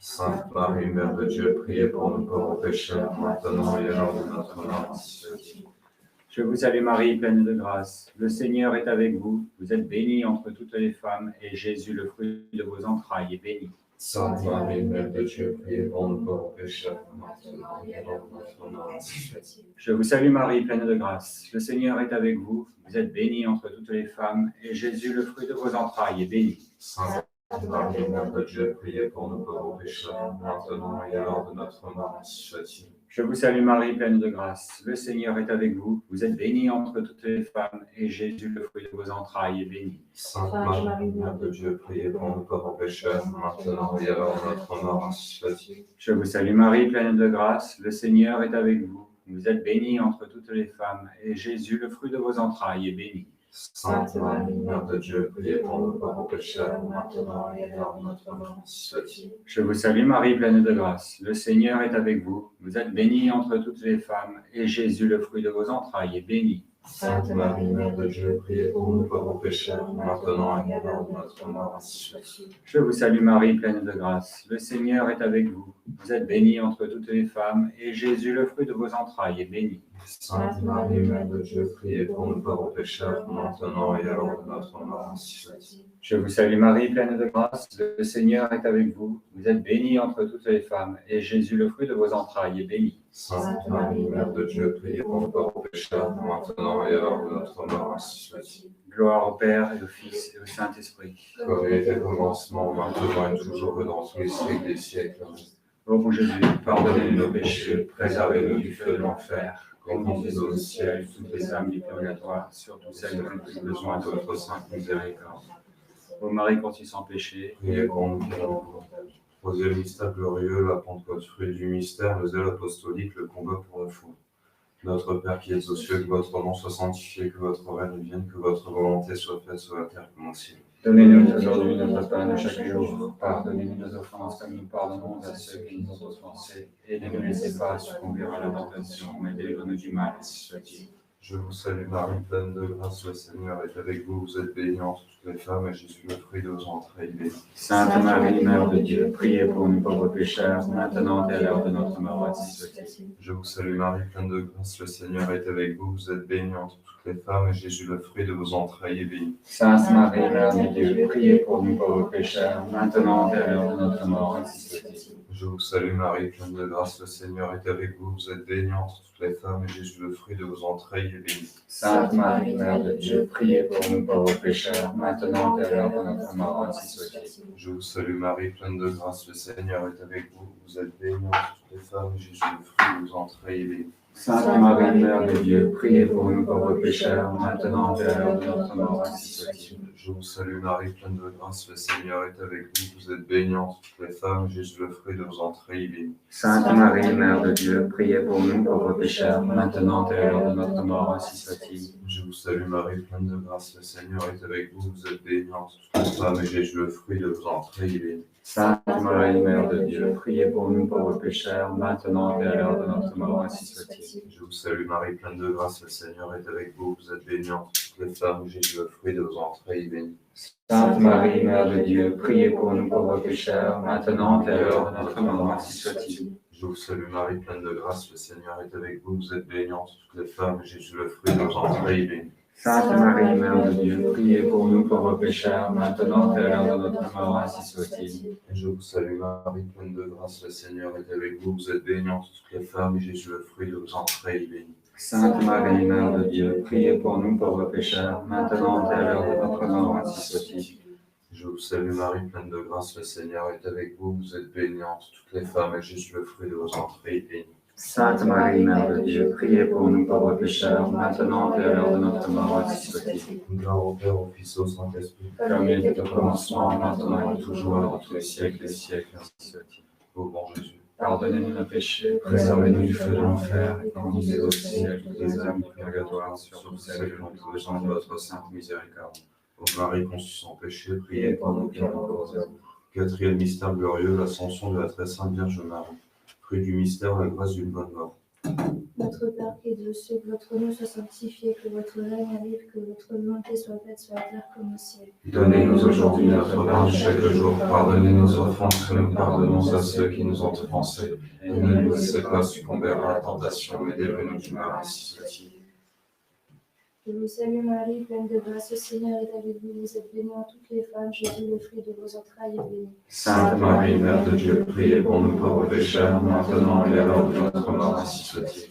Sainte Marie, Mère de Dieu, priez pour nous pauvres pécheurs, maintenant et à l'heure de notre mort. Ainsi soit-il. Je vous salue Marie, pleine de grâce. Le Seigneur est avec vous. Vous êtes bénie entre toutes les femmes, et Jésus, le fruit de vos entrailles, est béni. Sainte Marie, Mère de Dieu, priez pour nous pauvres pécheurs, maintenant et à l'heure de notre mort. Ainsi soit-il. Je vous salue Marie, pleine de grâce. Le Seigneur est avec vous. Vous êtes bénie entre toutes les femmes, et Jésus, le fruit de vos entrailles, est béni. Sainte Marie, Mère de Dieu, priez pour nous pauvres pécheurs, maintenant et à l'heure de notre mort. Ainsi soit-il. Je vous salue Marie, pleine de grâce. Le Seigneur est avec vous. Vous êtes bénie entre toutes les femmes, et Jésus, le fruit de vos entrailles, est béni. Sainte Marie, Mère de Dieu, priez pour nous pauvres pécheurs, maintenant et à l'heure de notre mort. Ainsi soit-il. Je vous salue Marie, pleine de grâce. Le Seigneur est avec vous. Vous êtes bénie entre toutes les femmes, et Jésus, le fruit de vos entrailles, est béni. Sainte Marie, Mère de Dieu, priez pour nous pauvres pécheurs, maintenant et à l'heure de notre mort. Ainsi soit-il. Je vous salue Marie, pleine de grâce. Le Seigneur est avec vous. Vous êtes bénie entre toutes les femmes, et Jésus, le fruit de vos entrailles, est béni. Sainte Marie, Mère de Dieu, priez pour nous pauvres pécheurs, maintenant et à l'heure de notre mort. Ainsi soit-il. Je vous salue Marie, pleine de grâce. Le Seigneur est avec vous. Vous êtes bénie entre toutes les femmes, et Jésus, le fruit de vos entrailles, est béni. Sainte Marie, Mère de Dieu, priez pour nous pauvres pécheurs, maintenant et à l'heure de notre mort. Ainsi soit-il. Je vous salue Marie, pleine de grâce. Le Seigneur est avec vous. Vous êtes bénie entre toutes les femmes, et Jésus, le fruit de vos entrailles, est béni. Sainte Marie, Mère de Dieu, priez pour nous pauvres pécheurs, maintenant et à l'heure de notre mort. Ainsi soit-il. Gloire au Père, et au Fils, et au Saint-Esprit. Comme il était au commencement, maintenant et toujours, et dans tous les siècles des siècles. Ô mon Jésus, Pardonnez-nous nos péchés, préservez-nous du feu de l'enfer. Conduisez au ciel toutes les âmes du purgatoire, surtout celles qui ont plus besoin de votre sainte miséricorde. Ô Marie conçue sans péché, Priez pour nous qui avons courage. Troisième mystère glorieux, la Pentecôte, fruit du mystère, le zèle apostolique, le combat pour la foi. Notre Père qui es aux cieux, que votre nom soit sanctifié, que votre règne vienne, que votre volonté soit faite sur la terre comme au ciel. donnez-nous aujourd'hui notre pain de chaque jour. Pardonnez-nous nos offenses comme nous pardonnons à ceux qui nous ont offensés. Et ne nous laissez pas succomber à la tentation, mais délivrez-nous du mal. Ainsi soit-il. Je vous salue Marie, pleine de grâce, le Seigneur est avec vous. Vous êtes bénie entre toutes les femmes, et Jésus, le fruit de vos entrailles, est béni. Sainte Marie, Mère de Dieu, priez pour nous pauvres pécheurs, maintenant et à l'heure de notre mort. Ainsi soit-il. Je vous salue Marie, pleine de grâce, le Seigneur est avec vous. Vous êtes bénie entre toutes les femmes, et Jésus, le fruit de vos entrailles, est béni. Sainte Marie, Mère de Dieu, priez pour nous pauvres pécheurs, maintenant et à l'heure de notre mort. Ainsi soit-il. Je vous salue Marie, pleine de grâce, le Seigneur est avec vous. Vous êtes bénie entre toutes les femmes, et Jésus, le fruit de vos entrailles, est béni. Sainte Marie, Mère de Dieu, priez pour nous pauvres pécheurs, maintenant et à l'heure de notre mort. Ainsi soit-il. Je vous salue Marie, pleine de grâce, le Seigneur est avec vous. Vous êtes bénie entre toutes les femmes, et Jésus, le fruit de vos entrailles, est béni. Sainte Marie, Mère de Dieu, priez pour nous pauvres pécheurs, maintenant et à l'heure de notre mort. Ainsi soit-il. Je vous salue Marie, pleine de grâce, le Seigneur est avec vous. Vous êtes bénie entre toutes les femmes, et Jésus, le fruit de vos entrailles, est béni. Sainte Marie, Mère de Dieu, priez pour nous pauvres pécheurs, maintenant et à l'heure de notre mort. Ainsi soit-il. Je vous salue Marie, pleine de grâce, le Seigneur est avec vous. Vous êtes bénie entre toutes les femmes, et Jésus, le fruit de vos entrailles, est béni. Sainte Marie, Mère de Dieu, priez pour nous pauvres pécheurs, maintenant et à l'heure de notre mort. Ainsi soit-il. Je vous salue Marie, pleine de grâce, le Seigneur est avec vous. Vous êtes bénie entre toutes les femmes, et Jésus, le fruit de vos entrailles, est béni. Sainte Marie, Mère de Dieu, priez pour nous pauvres pécheurs, maintenant et à l'heure de notre mort. Ainsi soit-il. Je vous salue Marie, pleine de grâce, le Seigneur est avec vous. Vous êtes bénie entre toutes les femmes, et Jésus, le fruit de vos entrailles, est béni. Sainte Marie, Mère de Dieu, priez pour nous pauvres pécheurs, maintenant et à l'heure de notre mort. Ainsi soit-il. Je vous salue Marie, pleine de grâce, le Seigneur est avec vous. Vous êtes bénie entre toutes les femmes, et Jésus, le fruit de vos entrailles, est béni. Sainte Marie, Mère de Dieu, priez pour nous pauvres pécheurs, maintenant et à l'heure de notre mort. Ainsi soit-il. Je vous salue Marie, pleine de grâce, le Seigneur est avec vous. Vous êtes bénie entre toutes les femmes, et Jésus, le fruit de vos entrailles, est béni. Sainte Marie, Mère de Dieu, priez pour nous pauvres pécheurs, maintenant et à l'heure de notre mort. Ainsi soit-il. Gloire au Père, au Fils et au Saint-Esprit. Comme il était au commencement, maintenant et toujours, dans tous les siècles des siècles. Ainsi soit-il. Ô bon Jésus, Pardonnez-nous nos péchés, préservez-nous du feu de l'enfer, et conduisez au ciel toutes les âmes du purgatoire, surtout celles qui ont besoin de votre sainte miséricorde. ô Marie conçue sans péché, priez Priez pour nous qui avons cause à vous. Quatrième mystère glorieux, l'ascension de la très sainte Vierge Marie. Fruit du mystère, la grâce d'une bonne mort. Notre Père qui es aux cieux, que votre nom soit sanctifié, que votre règne arrive, que votre volonté soit faite sur la terre comme au ciel. Donnez-nous aujourd'hui notre pain de chaque jour. Pardonnez nos offenses, que nous pardonnons à ceux qui nous ont offensés. Et ne nous laissez pas succomber à la tentation, mais délivrez-nous du mal, ainsi soit-il. Je vous salue Marie, pleine de grâce, le Seigneur est avec vous. Vous êtes bénie en toutes les femmes, Jésus, le fruit de vos entrailles, est béni. Sainte Marie, Mère de Dieu, priez pour nous pauvres pécheurs, maintenant et à l'heure de notre mort, ainsi soit-il.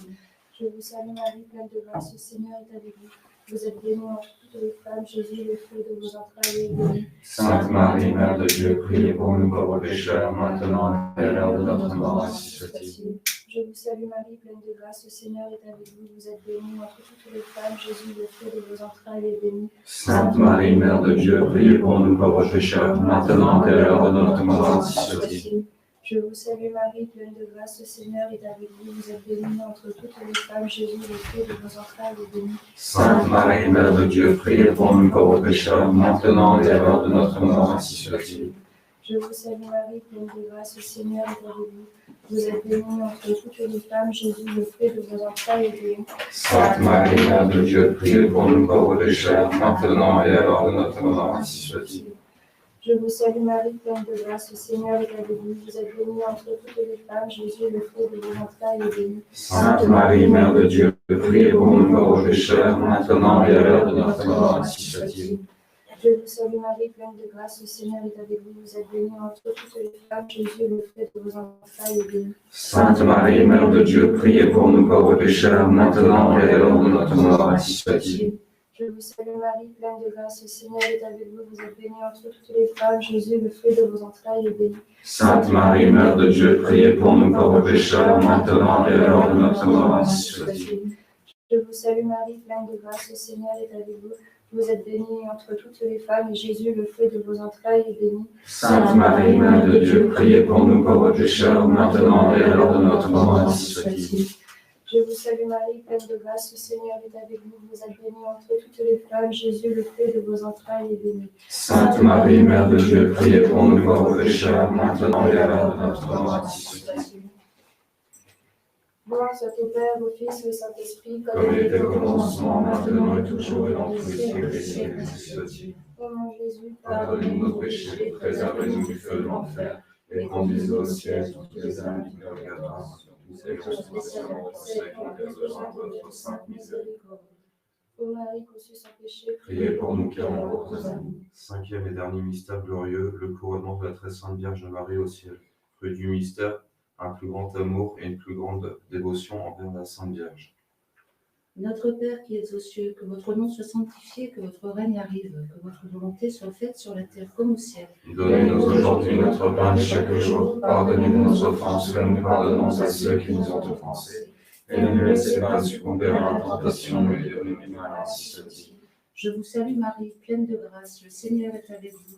Je vous salue Marie, pleine de grâce, le Seigneur est avec vous. Vous êtes bénie entre toutes les femmes, Jésus, le fruit de vos entrailles, est béni. Sainte Marie, Mère de Dieu, priez pour nous pauvres pécheurs, maintenant et à l'heure de notre mort, ainsi soit-il. Je vous salue Marie, pleine de grâce, le Seigneur est avec vous. Vous êtes bénie entre toutes les femmes, Jésus, le fruit de vos entrailles, est béni. Sainte Marie, Mère de Dieu, priez pour nous pauvres pécheurs, maintenant et à l'heure de notre mort, ainsi soit-il. Je vous salue Marie, pleine de grâce, le Seigneur est avec vous. Vous êtes bénie entre toutes les femmes, Jésus, le fruit de vos entrailles, est béni. Sainte Marie, Mère de Dieu, priez pour nous pauvres pécheurs, maintenant et à l'heure de notre mort, ainsi soit-il. Je vous salue Marie, pleine de grâce, le Seigneur est avec vous. Vous êtes bénie entre toutes les femmes, Jésus, le fruit de vos entrailles, est béni. Sainte Marie, Mère de Dieu, priez pour nous pauvres pécheurs, maintenant et à l'heure de notre mort, ainsi soit-il. Je vous salue Marie, pleine de grâce, le Seigneur est avec vous. Vous êtes bénie entre toutes les femmes, Jésus, le fruit de vos entrailles, est béni. Sainte Marie, Mère de Dieu, priez pour nous pauvres pécheurs, maintenant et à l'heure de notre mort, ainsi soit-il. Je vous salue Marie, pleine de grâce, le Seigneur est avec vous. Vous êtes bénie entre toutes les femmes, Jésus, le fruit de vos entrailles, est béni. Sainte Marie, Mère de Dieu, priez pour nous pauvres pécheurs, maintenant et à l'heure de notre mort, ainsi soit-il. Je vous salue Marie, pleine de grâce, le Seigneur est avec vous. Vous êtes bénie entre toutes les femmes, Jésus, le fruit de vos entrailles, est béni. Sainte Marie, Mère de Dieu, priez pour nous pauvres pécheurs, maintenant et à l'heure de notre mort, ainsi soit-il. Je vous salue Marie, pleine de grâce, le Seigneur est avec vous. Vous êtes bénie entre toutes les femmes, et Jésus, le fruit de vos entrailles, est béni. Sainte Marie, Mère de Dieu, priez pour nous pauvres pécheurs, maintenant et à l'heure de notre mort, ainsi soit-il. Je vous salue Marie, pleine de grâce, le Seigneur est avec vous. Vous êtes bénie entre toutes les femmes, Jésus, le fruit de vos entrailles, est béni. Sainte Marie, Mère de Dieu, priez pour nous pauvres pécheurs, maintenant et à l'heure de notre mort, ainsi soit-il. Gloire soit au Père, au Fils et au Saint-Esprit, Comme il était au commencement, maintenant et toujours et dans tous les siècles des siècles, ainsi soit-il. Ô mon Jésus, Pardonnez-nous nos péchés, préservez-nous du feu de l'enfer, et conduisez au ciel toutes les âmes du purgatoire, et spécialement celles qui ont besoin de votre sainte miséricorde. Ô Marie conçue sans péché, Priez pour nous qui avons recours à vous. Cinquième et dernier mystère glorieux, le couronnement de la très sainte Vierge Marie au ciel. Fruit du mystère, un plus grand amour et une plus grande dévotion envers la Sainte Vierge. Notre Père qui es aux cieux, que votre nom soit sanctifié, que votre règne arrive, que votre volonté soit faite sur la terre comme au ciel. Donnez-nous aujourd'hui notre pain de chaque jour. Pardonnez-nous nos offenses, comme nous pardonnons à ceux qui nous ont offensés. Et ne nous laissez pas succomber à la tentation, mais délivrez-nous du mal, ainsi soit-il. Je vous salue Marie, pleine de grâce, le Seigneur est avec vous.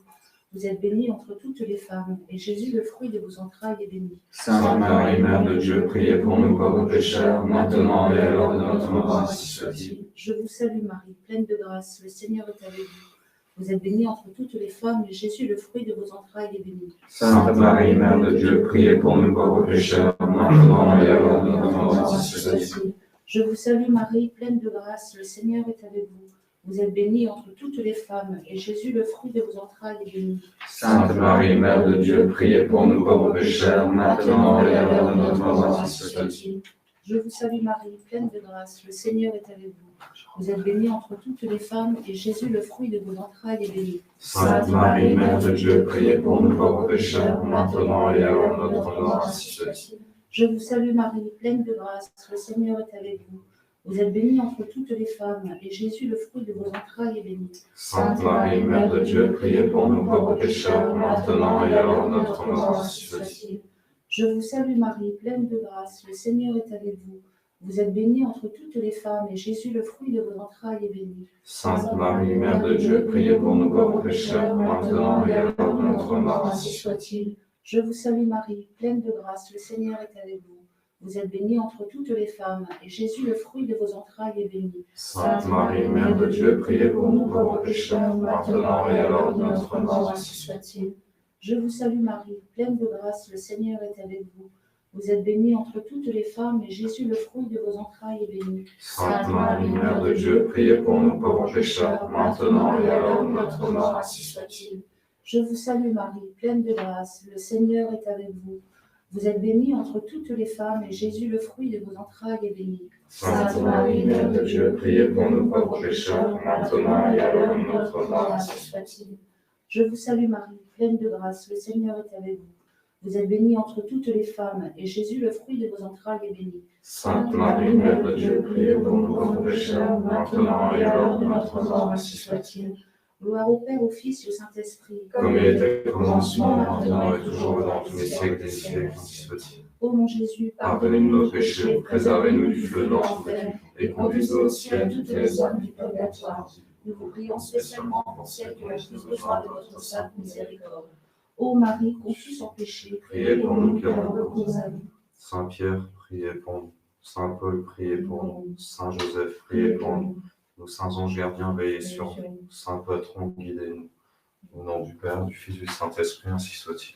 Vous êtes bénie entre toutes les femmes, et Jésus, le fruit de vos entrailles, est béni. Sainte Marie, Mère de Dieu, priez pour nous pauvres pécheurs, maintenant et à l'heure de notre mort, ainsi soit-il. Je vous salue Marie, pleine de grâce, le Seigneur est avec vous. Vous êtes bénie entre toutes les femmes, et Jésus, le fruit de vos entrailles, est béni. Sainte Marie, Mère de Dieu, priez pour nous pauvres pécheurs, maintenant et à l'heure de notre mort, ainsi soit-il. Je vous salue Marie, pleine de grâce, le Seigneur est avec vous. Vous êtes bénie entre toutes les femmes, et Jésus, le fruit de vos entrailles, est béni. Sainte Marie, Mère de Dieu, priez pour nous pauvres pécheurs, maintenant et à l'heure de notre mort, ainsi soit-il. Je vous salue Marie, pleine de grâce, le Seigneur est avec vous. Vous êtes bénie entre toutes les femmes, et Jésus, le fruit de vos entrailles, est béni. Sainte Marie, Mère de Dieu, priez pour nous pauvres pécheurs, maintenant et à l'heure de notre mort, ainsi soit-il. Je vous salue Marie, pleine de grâce, le Seigneur est avec vous. Vous êtes bénie entre toutes les femmes, et Jésus, le fruit de vos entrailles, est béni. Sainte Marie, Mère de Dieu, priez pour nous pauvres pécheurs, maintenant et à l'heure de notre mort, ainsi soit-il. Je vous salue Marie, pleine de grâce, le Seigneur est avec vous. Vous êtes bénie entre toutes les femmes, et Jésus, le fruit de vos entrailles, est béni. Sainte Marie, Mère de Dieu, priez pour nous pauvres pécheurs, maintenant et à l'heure de notre mort, ainsi soit-il. Je vous salue Marie, pleine de grâce, le Seigneur est avec vous. Vous êtes bénie entre toutes les femmes, et Jésus, le fruit de vos entrailles, est béni. Sainte Marie, Mère de Dieu, priez pour nous pauvres pécheurs, maintenant et à l'heure de notre mort, ainsi soit-il. Je vous salue Marie, pleine de grâce, le Seigneur est avec vous. Vous êtes bénie entre toutes les femmes, et Jésus, le fruit de vos entrailles, est béni. Sainte Marie, Mère de Dieu, priez pour nous pauvres pécheurs, maintenant et à l'heure de notre mort, ainsi soit-il. Je vous salue Marie, pleine de grâce, le Seigneur est avec vous. Vous êtes bénie entre toutes les femmes, et Jésus, le fruit de vos entrailles, est béni. Sainte Marie, Mère de Dieu, priez pour nous pauvres pécheurs, maintenant et à l'heure de notre mort, ainsi soit-il. Je vous salue Marie, pleine de grâce, le Seigneur est avec vous. Vous êtes bénie entre toutes les femmes, et Jésus, le fruit de vos entrailles, est béni. Sainte Marie, Mère de Dieu, priez pour nous pauvres pécheurs, maintenant et à l'heure de notre mort, ainsi soit-il. Gloire au Père, au Fils et au Saint-Esprit. Comme il était au commencement, maintenant et toujours dans tous les siècles des siècles, ainsi soit-il. Ô mon Jésus, Pardonnez-nous nos péchés, préservez-nous du feu de l'enfer, et conduisez au ciel toutes les âmes du purgatoire. nous vous prions spécialement pour celles qui ont plus besoin de votre sainte miséricorde. Ô Marie, conçue sans péché, Priez pour nous qui avons recours à vous. Saint Pierre, priez pour nous. Saint Paul, priez pour nous. Saint Joseph, priez pour nous. Nos saints anges gardiens, veillez sur nous. Saint patron, guidez-nous. Au nom du Père, du Fils et du Saint-Esprit, ainsi soit-il.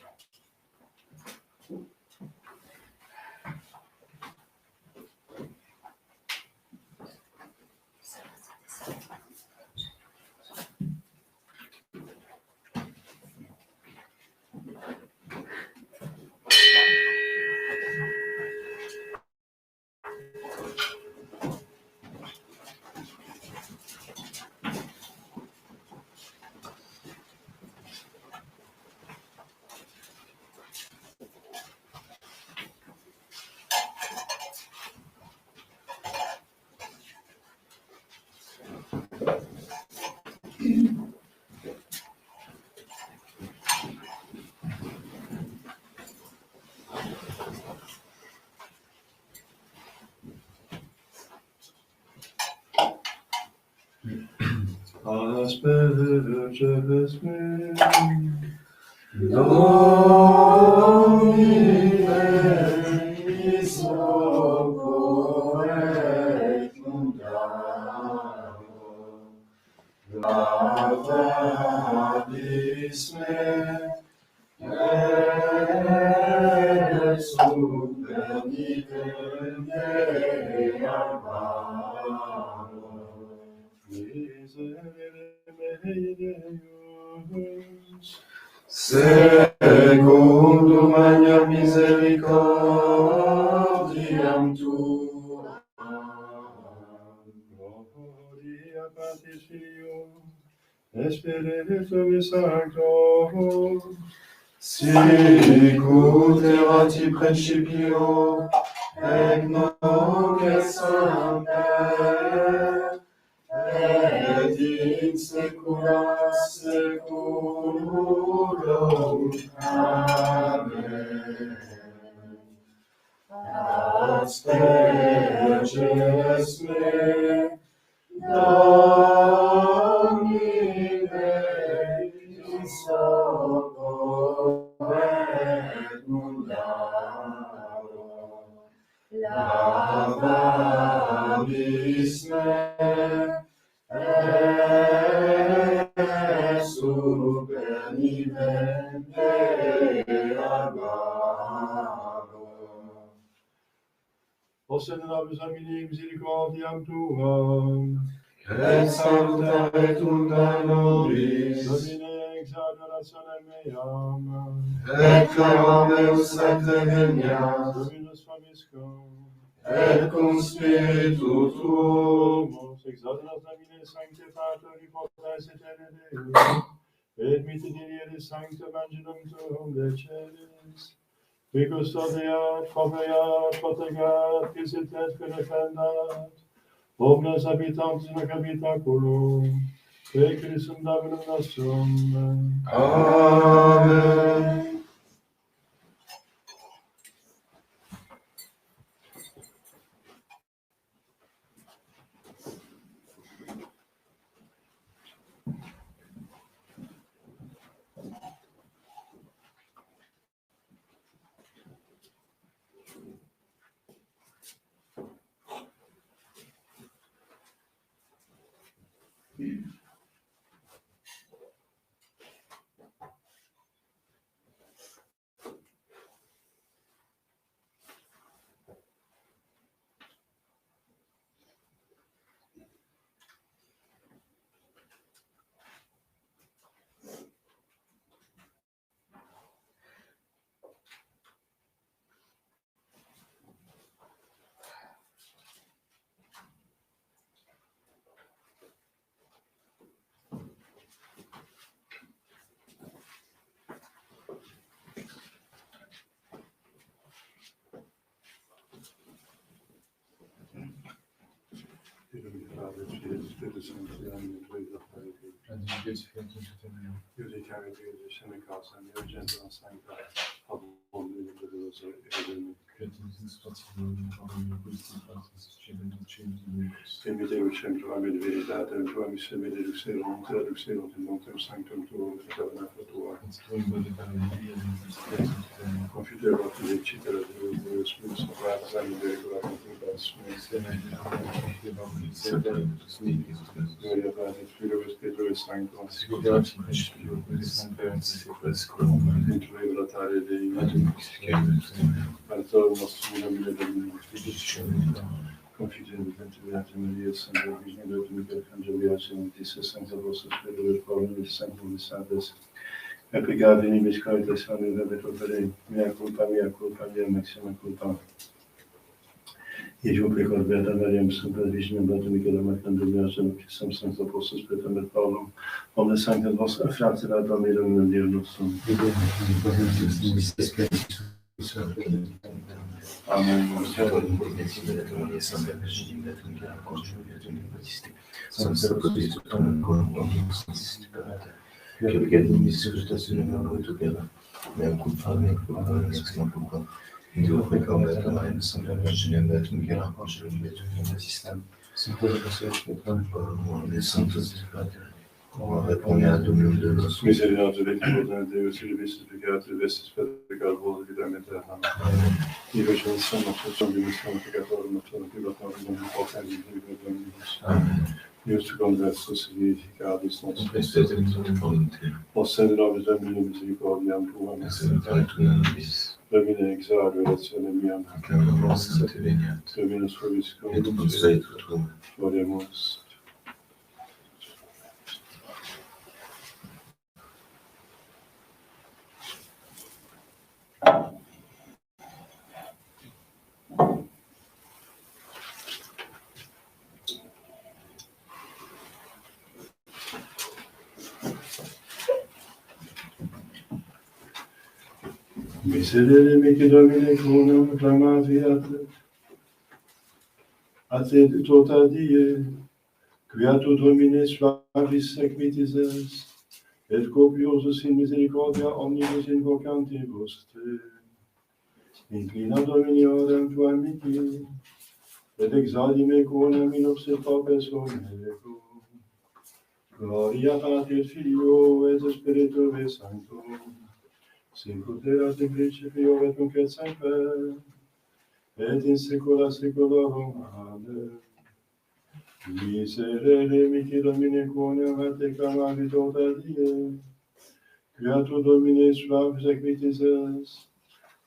Asperges me, Domine misericordiae et lavabis me, et super secundum magna misericordiam tua. Gloria Patris Filio, Spiritus Sancto, sic ut erat in principio, et nunc et semper, et in saecula saeculorum. Amen. Asperges me, Domine misericordiae et lavabis me, et super nivente agavo. Posse nobis Domini misericordiam tuam, et salutaretum Dei nobis, Domine ex adorationem meam, et clama meus sancte veniat, Dominus vobiscum, et cum spiritu tuo, ex adoras Domine sancte Pater, potens et Deus, et misericorde sanctum angelum tuum deceris, qui custodiat, faveat, protegat, quisitet, que defendat, omnes habitantes in hoc habitaculum, et Christum Dominum nostrum. Amen. Spiritus Sancti, Amen. And you get to me. You the charity of the Shinnikos and your gentle and sancta, of all the individuals of Amen. Imite tuam et veritatem tuam semede lucerum, traducerum in montem sanctum tuum, et tabernacle tua. Confidero tu de citera de Spiritus Sanctus, amen, regulatum tuas, gloria Patri, Filio et Spiritus Sanctus, in tu libertare Dei, Pater nostrum, nomine Domini, confidere Virgine Beata Maria, Santa Virgine Beata Michael, Angelia, Sanctis, Sancta Vostra Spiritus, Paulinus, Sanctum Sanctus, et peccavi nobis caritas anni rebetur per mea culpa, maxima culpa. Ejum precor Beata Mariam, Santa Virgine Beata Michael, Angelia, Sanctis, Sancta Vostra Spiritus, et Paulum, omnes sancta Vostra fratera, Dominum in Deo nostrum. Amen. Misericorde Dei, Deus, Ilibis, Peccatus, Vestis, Peccatus, Vitam aeternam. Io ci sono dimostrato peccatore, ma sono privato di un po' di Dominus. Io ci converso significatis nostris. Possede nobis Domini misericordiam tuam. Domine exaudi orazione mia. Dominus vobiscum. Oremus. Miserere mihi Domine cunam clamaviat, a te tota die, quia tu Domine suavis sequitis est, et copiosus in misericordia omnibus invocantibus te. Inclina Domine orem tuam mihi, et exaudi me cunam in observa persone ego. Gloria Patri et Filio et Spiritui Sancto, sicut erat in principio et nunc et semper, et in saecula saeculorum. Amen. Miserere mihi Domine quoniam a te clamavi tota die, quia tu Domine suavis equitis est,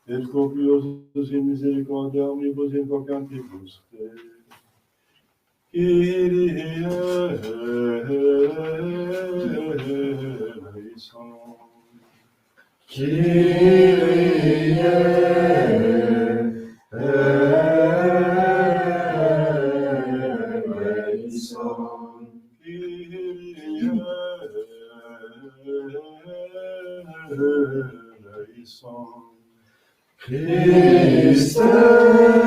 et copiosus in misericordia omnibus invocantibus te. Kyrie eleison. Kyrie eleison. Kyrie eleison. Christe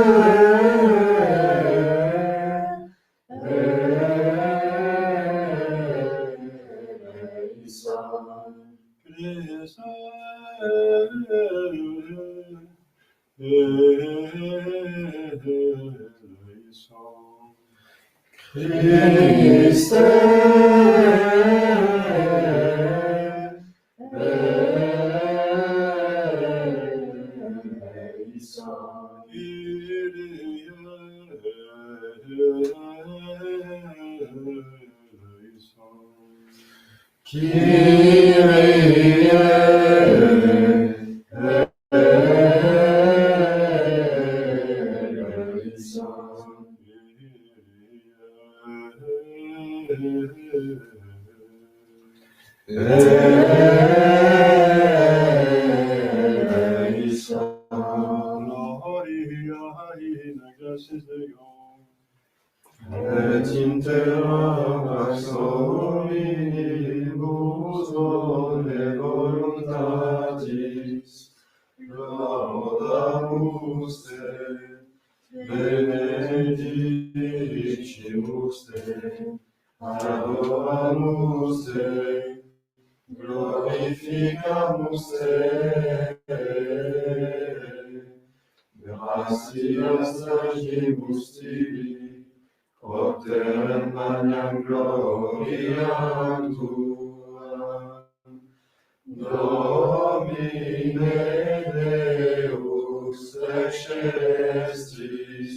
et intera pax hominibus bone voluntatis laudamus te, benedicimus te. Adoramus te, glorificamus te, gratias agibus tibi, propter magnam gloriam tua. Domine Deus excelestis,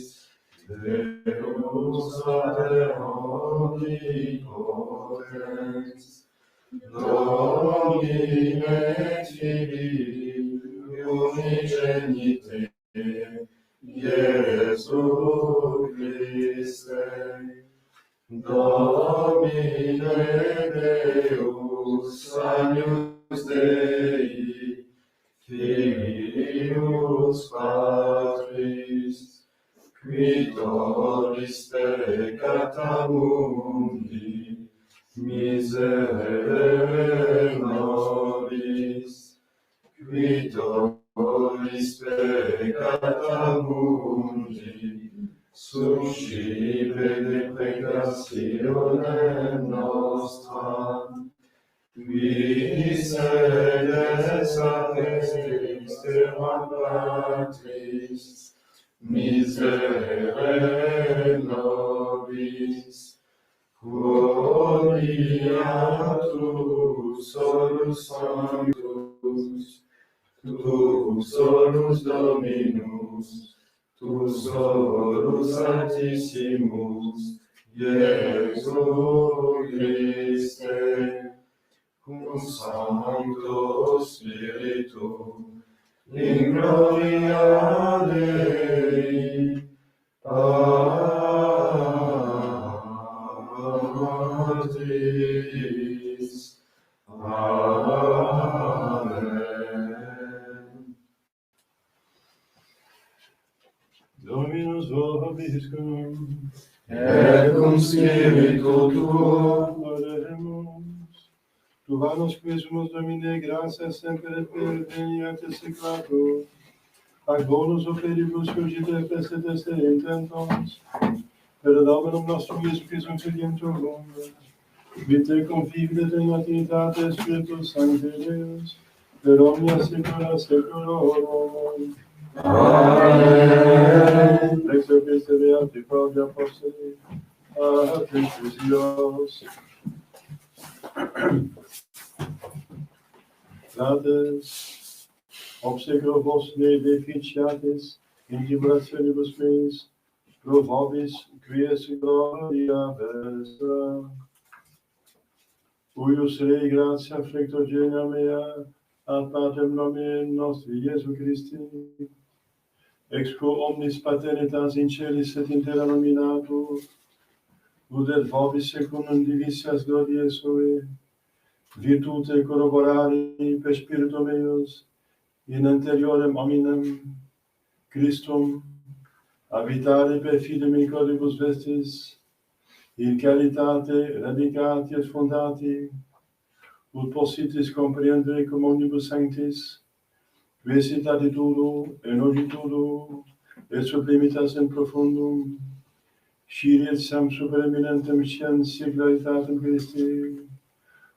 Deus Pater omnipotens, Domine Filii unigenite, Iesu Christe, Domine Deus agnus Dei, Filius Patris, qui tollis peccata mundi, miserere nobis, qui tollis peccata mundi, suscipe deprecationem nostra, qui sedes a extrema Patris, miserere nobis, quoniatus solus sanctus, tu solus Dominus, tu solus Sanctissimus, Iesu Christe, cum Sancto Spiritu, in gloria Dei, Patris. Amen. Dominus vobiscum, et cum spiritu tuo, oremus. Tu vanos quiesmus Domine, gratia semper et perveniat seclatur, ac bonus operibus cogite pestet esse intentos, per Dominum nostrum Iesu Christum Filium tuum, vite confidet in Trinitate Spiritus Sancti Deus, per omnia saecula saeculorum. Amen. Ex Christe beati Pauli Apostoli, Ecclesios. Fratres, obsequio vos ne deficiatis in tribulationibus meis, pro vobis quies gloria vestra. Uius Rei gratia flector genia mea, ad patrem nomen nostri Iesu Christi, ex quo omnis paternitas in celis et in terra nominatur, ut et vobis secundum divisias gloriae sue, virtute corroborari per spiritum eius, in interiorem hominem, Christum, habitare per fidem in coribus vestis, in caritate radicati et fondati, ut possitis comprehendere cum omnibus sanctis, vesit attitudo, en ogitudo, et sublimitas in profundum, sciriet sam super eminentem scientia claritatem Christi,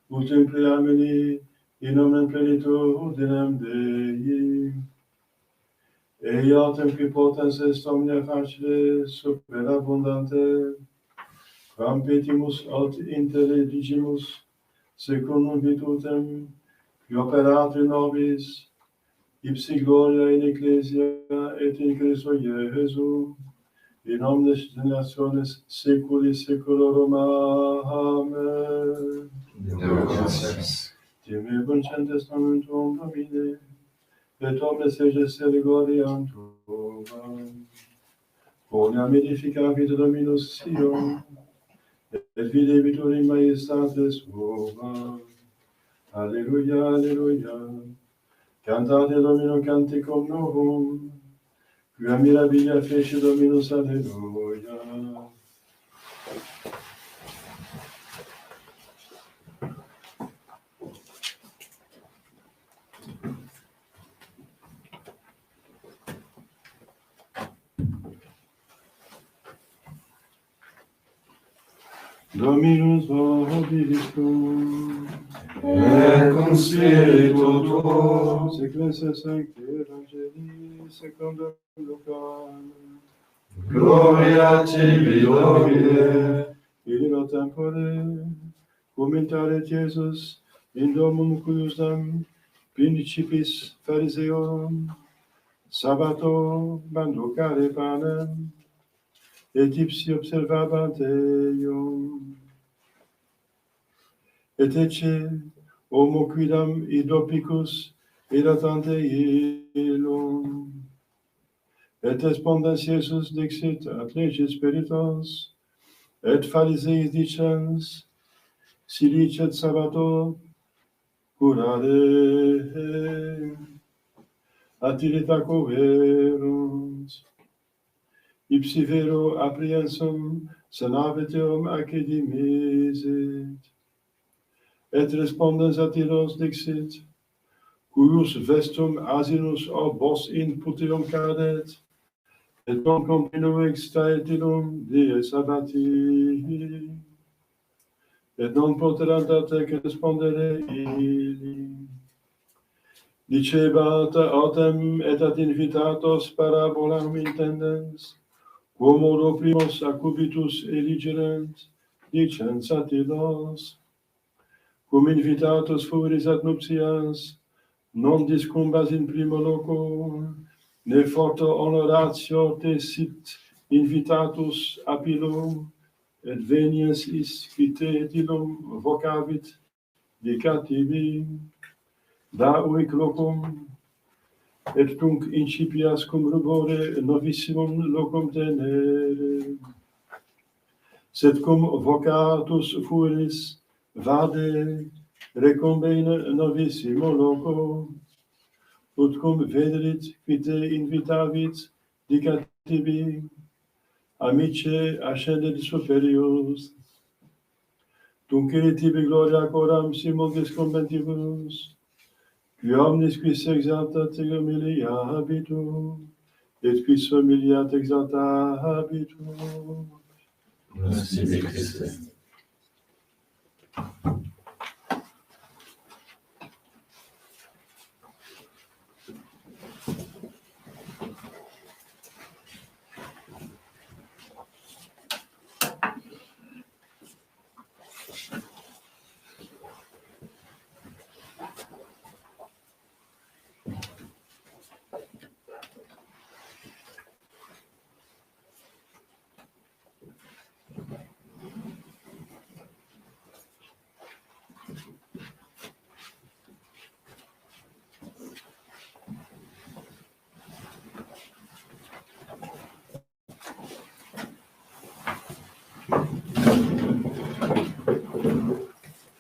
ut in preamini in omnem plenitudinem Dei, eiatem qui potens est omnia facile superabundante, quam petimus aut intelligimus, secundum virtutem, qui operat in nobis, ipsi gloria in Ecclesia et in Christo Iesu, in omnes generationes saeculi saeculorum. Amen. Tibi concentes nomen tuum, Domine, et omnes eges gloriam tuam. Quoniam edificavit Dominus Sion, et videbitur in majestate sua. Alleluia, alleluia. Cantate Domino canticum novum, quia mirabilia fece Dominus, alleluia. Dominus vobiscum, et cum spiritu tuo, Sequentia Sancti Evangelii secundum Lucam, gloria tibi, Domine. in illo tempore, commentaret Iesus in domum cuiusdam principis Phariseorum, Sabbato manducare panem, et ipsi observabant eium. Et ecce, homo quidam idopicus idatante illum. Et respondens Iesus dixit ad lege spiritos, et Phariseis dicens, si licet Sabbato curare, attirita coverunt. Ipsi vero apprehensum sanaviteum academisit. Et respondens attilos dixit, cuius vestum asinus ob vos in puteum cadet, et non continuo extraet illum die sabbati, et non poterant atec respondere illi. Dicebat autem et ad invitatos parabolam intendens, quomodo primos acubitus eligerent, dicens attilos, cum invitatus fueris ad nuptias, non discumbas in primo loco, ne forto honoratio te sit invitatus apilum, et veniens is qui te et illum vocavit dicativi, da uic locum, et tunc incipias cum rubore novissimum locum tenere. Sed cum vocatus fueris, vade, recombene novissimo loco, ut cum vederit qui te invitavit dicativi, amice ascendet superius. Tunc ille tibi gloria coram simultis conventibus, qui omnis quis exaltat humilia habitur, et quis humiliat exalta habitur. Merci de Christ.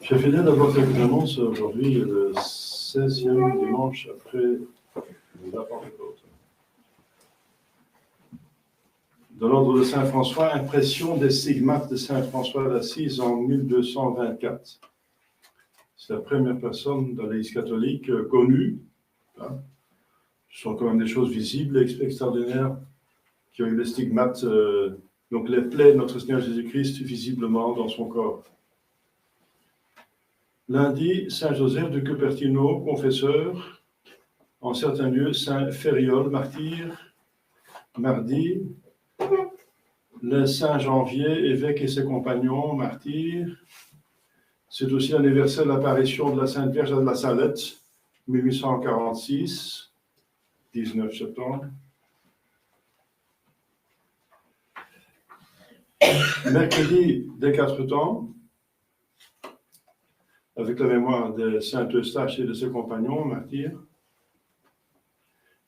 Je fidèle d'avoir cette annonce aujourd'hui, le 16e dimanche après la Pentecôte. De l'ordre de Saint François, impression des stigmates de Saint François d'Assise en 1224. C'est la première personne dans l'Église catholique connue. Hein. Ce sont quand même des choses visibles et extraordinaires qui ont eu les stigmates, donc les plaies de notre Seigneur Jésus-Christ visiblement dans son corps. Lundi, Saint Joseph de Cupertino, confesseur. En certains lieux, Saint Ferriol, martyr. Mardi, le Saint Janvier, évêque et ses compagnons, martyrs. C'est aussi l'anniversaire de l'apparition de la Sainte Vierge de la Salette, 1846, 19 septembre. Mercredi des Quatre Temps, avec la mémoire de Saint Eustache et de ses compagnons, martyrs.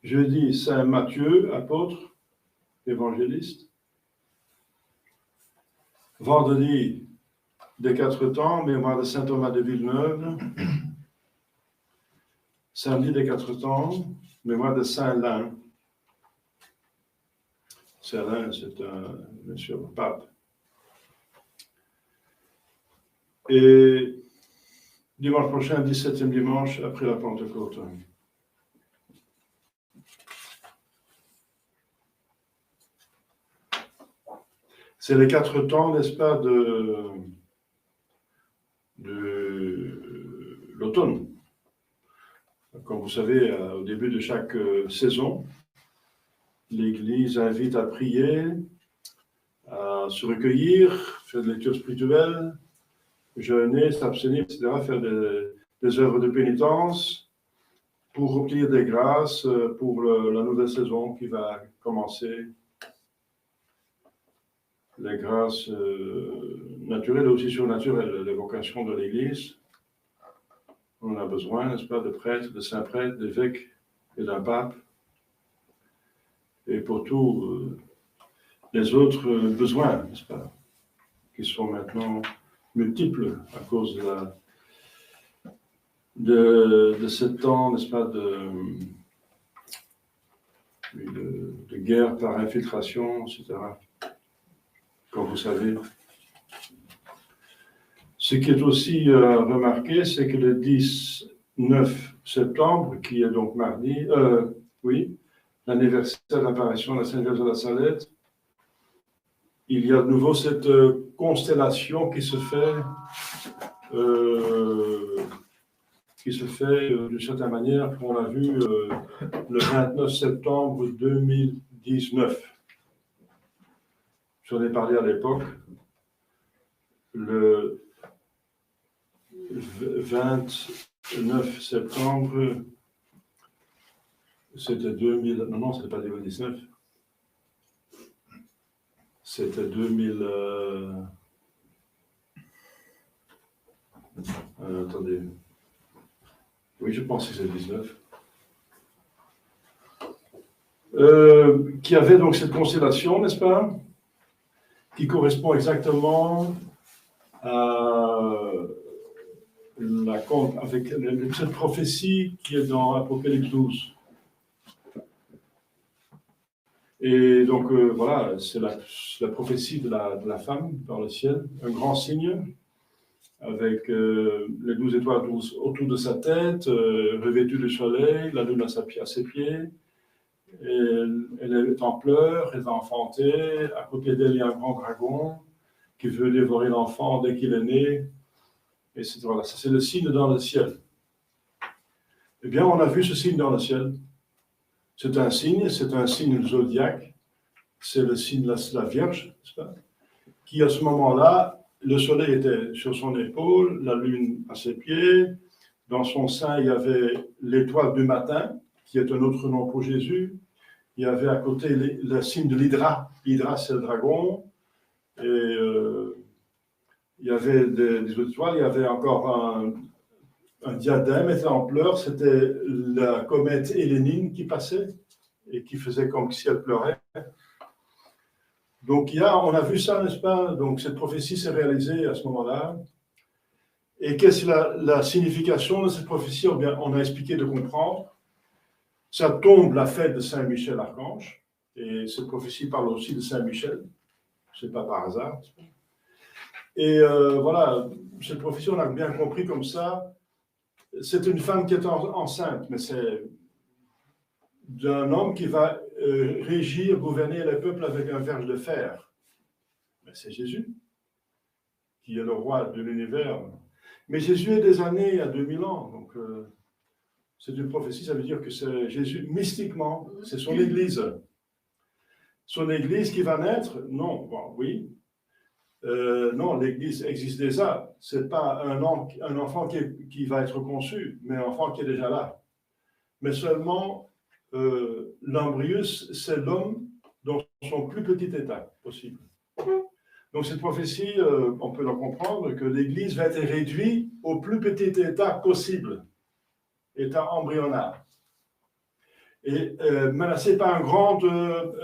Jeudi, Saint Matthieu, apôtre, évangéliste. Vendredi des Quatre Temps, mémoire de Saint Thomas de Villeneuve. Samedi des Quatre Temps, mémoire de Saint Lin. Saint Lin, c'est bien sûr un pape. Et dimanche prochain, 17e dimanche, après la Pentecôte. C'est les 4 temps, n'est-ce pas, de l'automne. Comme vous savez, au début de chaque saison, l'Église invite à prier, à se recueillir, faire des lectures spirituelles, jeûner, s'abstenir, etc., faire des œuvres de pénitence pour obtenir des grâces pour la nouvelle saison qui va commencer. Les grâces naturelles et aussi surnaturelles, l'évocation de l'Église. On a besoin, n'est-ce pas, de prêtres, de saints prêtres, d'évêques et d'un pape. Et pour tous les autres besoins, n'est-ce pas, qui sont maintenant multiples à cause de ce temps, n'est-ce pas, de guerre par infiltration, etc. Comme vous savez. Ce qui est aussi remarqué, c'est que le 19 septembre, qui est donc mardi, l'anniversaire de l'apparition de la Sainte Vierge de la Salette, il y a de nouveau cette constellation qui se fait d'une certaine manière, qu'on a vu le 29 septembre 2019. J'en ai parlé à l'époque. Le 29 septembre, c'était 2000. Non, c'était pas 2019. C'était 2000. Attendez. Oui, je pense que c'est 19. Qui avait donc cette constellation, n'est-ce pas, qui correspond exactement à avec cette prophétie qui est dans Apocalypse 12. Et donc, voilà, c'est la prophétie de la femme dans le ciel, un grand signe, avec les 12 étoiles autour de sa tête, revêtue du soleil, la lune à ses pieds. Et elle est en pleurs, elle va enfanter. À côté d'elle, il y a un grand dragon qui veut dévorer l'enfant dès qu'il est né. Et voilà, ça c'est le signe dans le ciel. Eh bien, on a vu ce signe dans le ciel. C'est un signe zodiaque. C'est le signe de la Vierge, n'est-ce pas, qui à ce moment-là, le soleil était sur son épaule, la lune à ses pieds. Dans son sein, il y avait l'étoile du matin, qui est un autre nom pour Jésus. Il y avait à côté le signe de l'hydra. L'hydra, c'est le dragon. Et il y avait des autres étoiles. Il y avait encore un diadème, était en pleurs. C'était la comète Hélénine qui passait et qui faisait comme si elle pleurait. Donc, on a vu ça, n'est-ce pas? Donc, cette prophétie s'est réalisée à ce moment-là. Et qu'est-ce que la signification de cette prophétie? Eh bien, on a expliqué de comprendre. Ça tombe la fête de Saint-Michel Archange. Et cette prophétie parle aussi de Saint-Michel. Ce n'est pas par hasard. Et voilà, cette prophétie, on a bien compris comme ça. C'est une femme qui est enceinte, mais c'est d'un homme qui va régir, gouverner les peuples avec un verge de fer. Mais c'est Jésus, qui est le roi de l'univers. Mais Jésus est des années, il y a 2000 ans. Donc, c'est une prophétie, ça veut dire que c'est Jésus, mystiquement, c'est son Église. Son Église qui va naître? Non, bon, oui. Non, l'Église existe déjà. Ce n'est pas un enfant qui va être conçu, mais un enfant qui est déjà là. Mais seulement, l'embryus, c'est l'homme dans son plus petit état possible. Donc cette prophétie, on peut en comprendre que l'Église va être réduite au plus petit état possible, état embryonnaire. Et menacé par un grand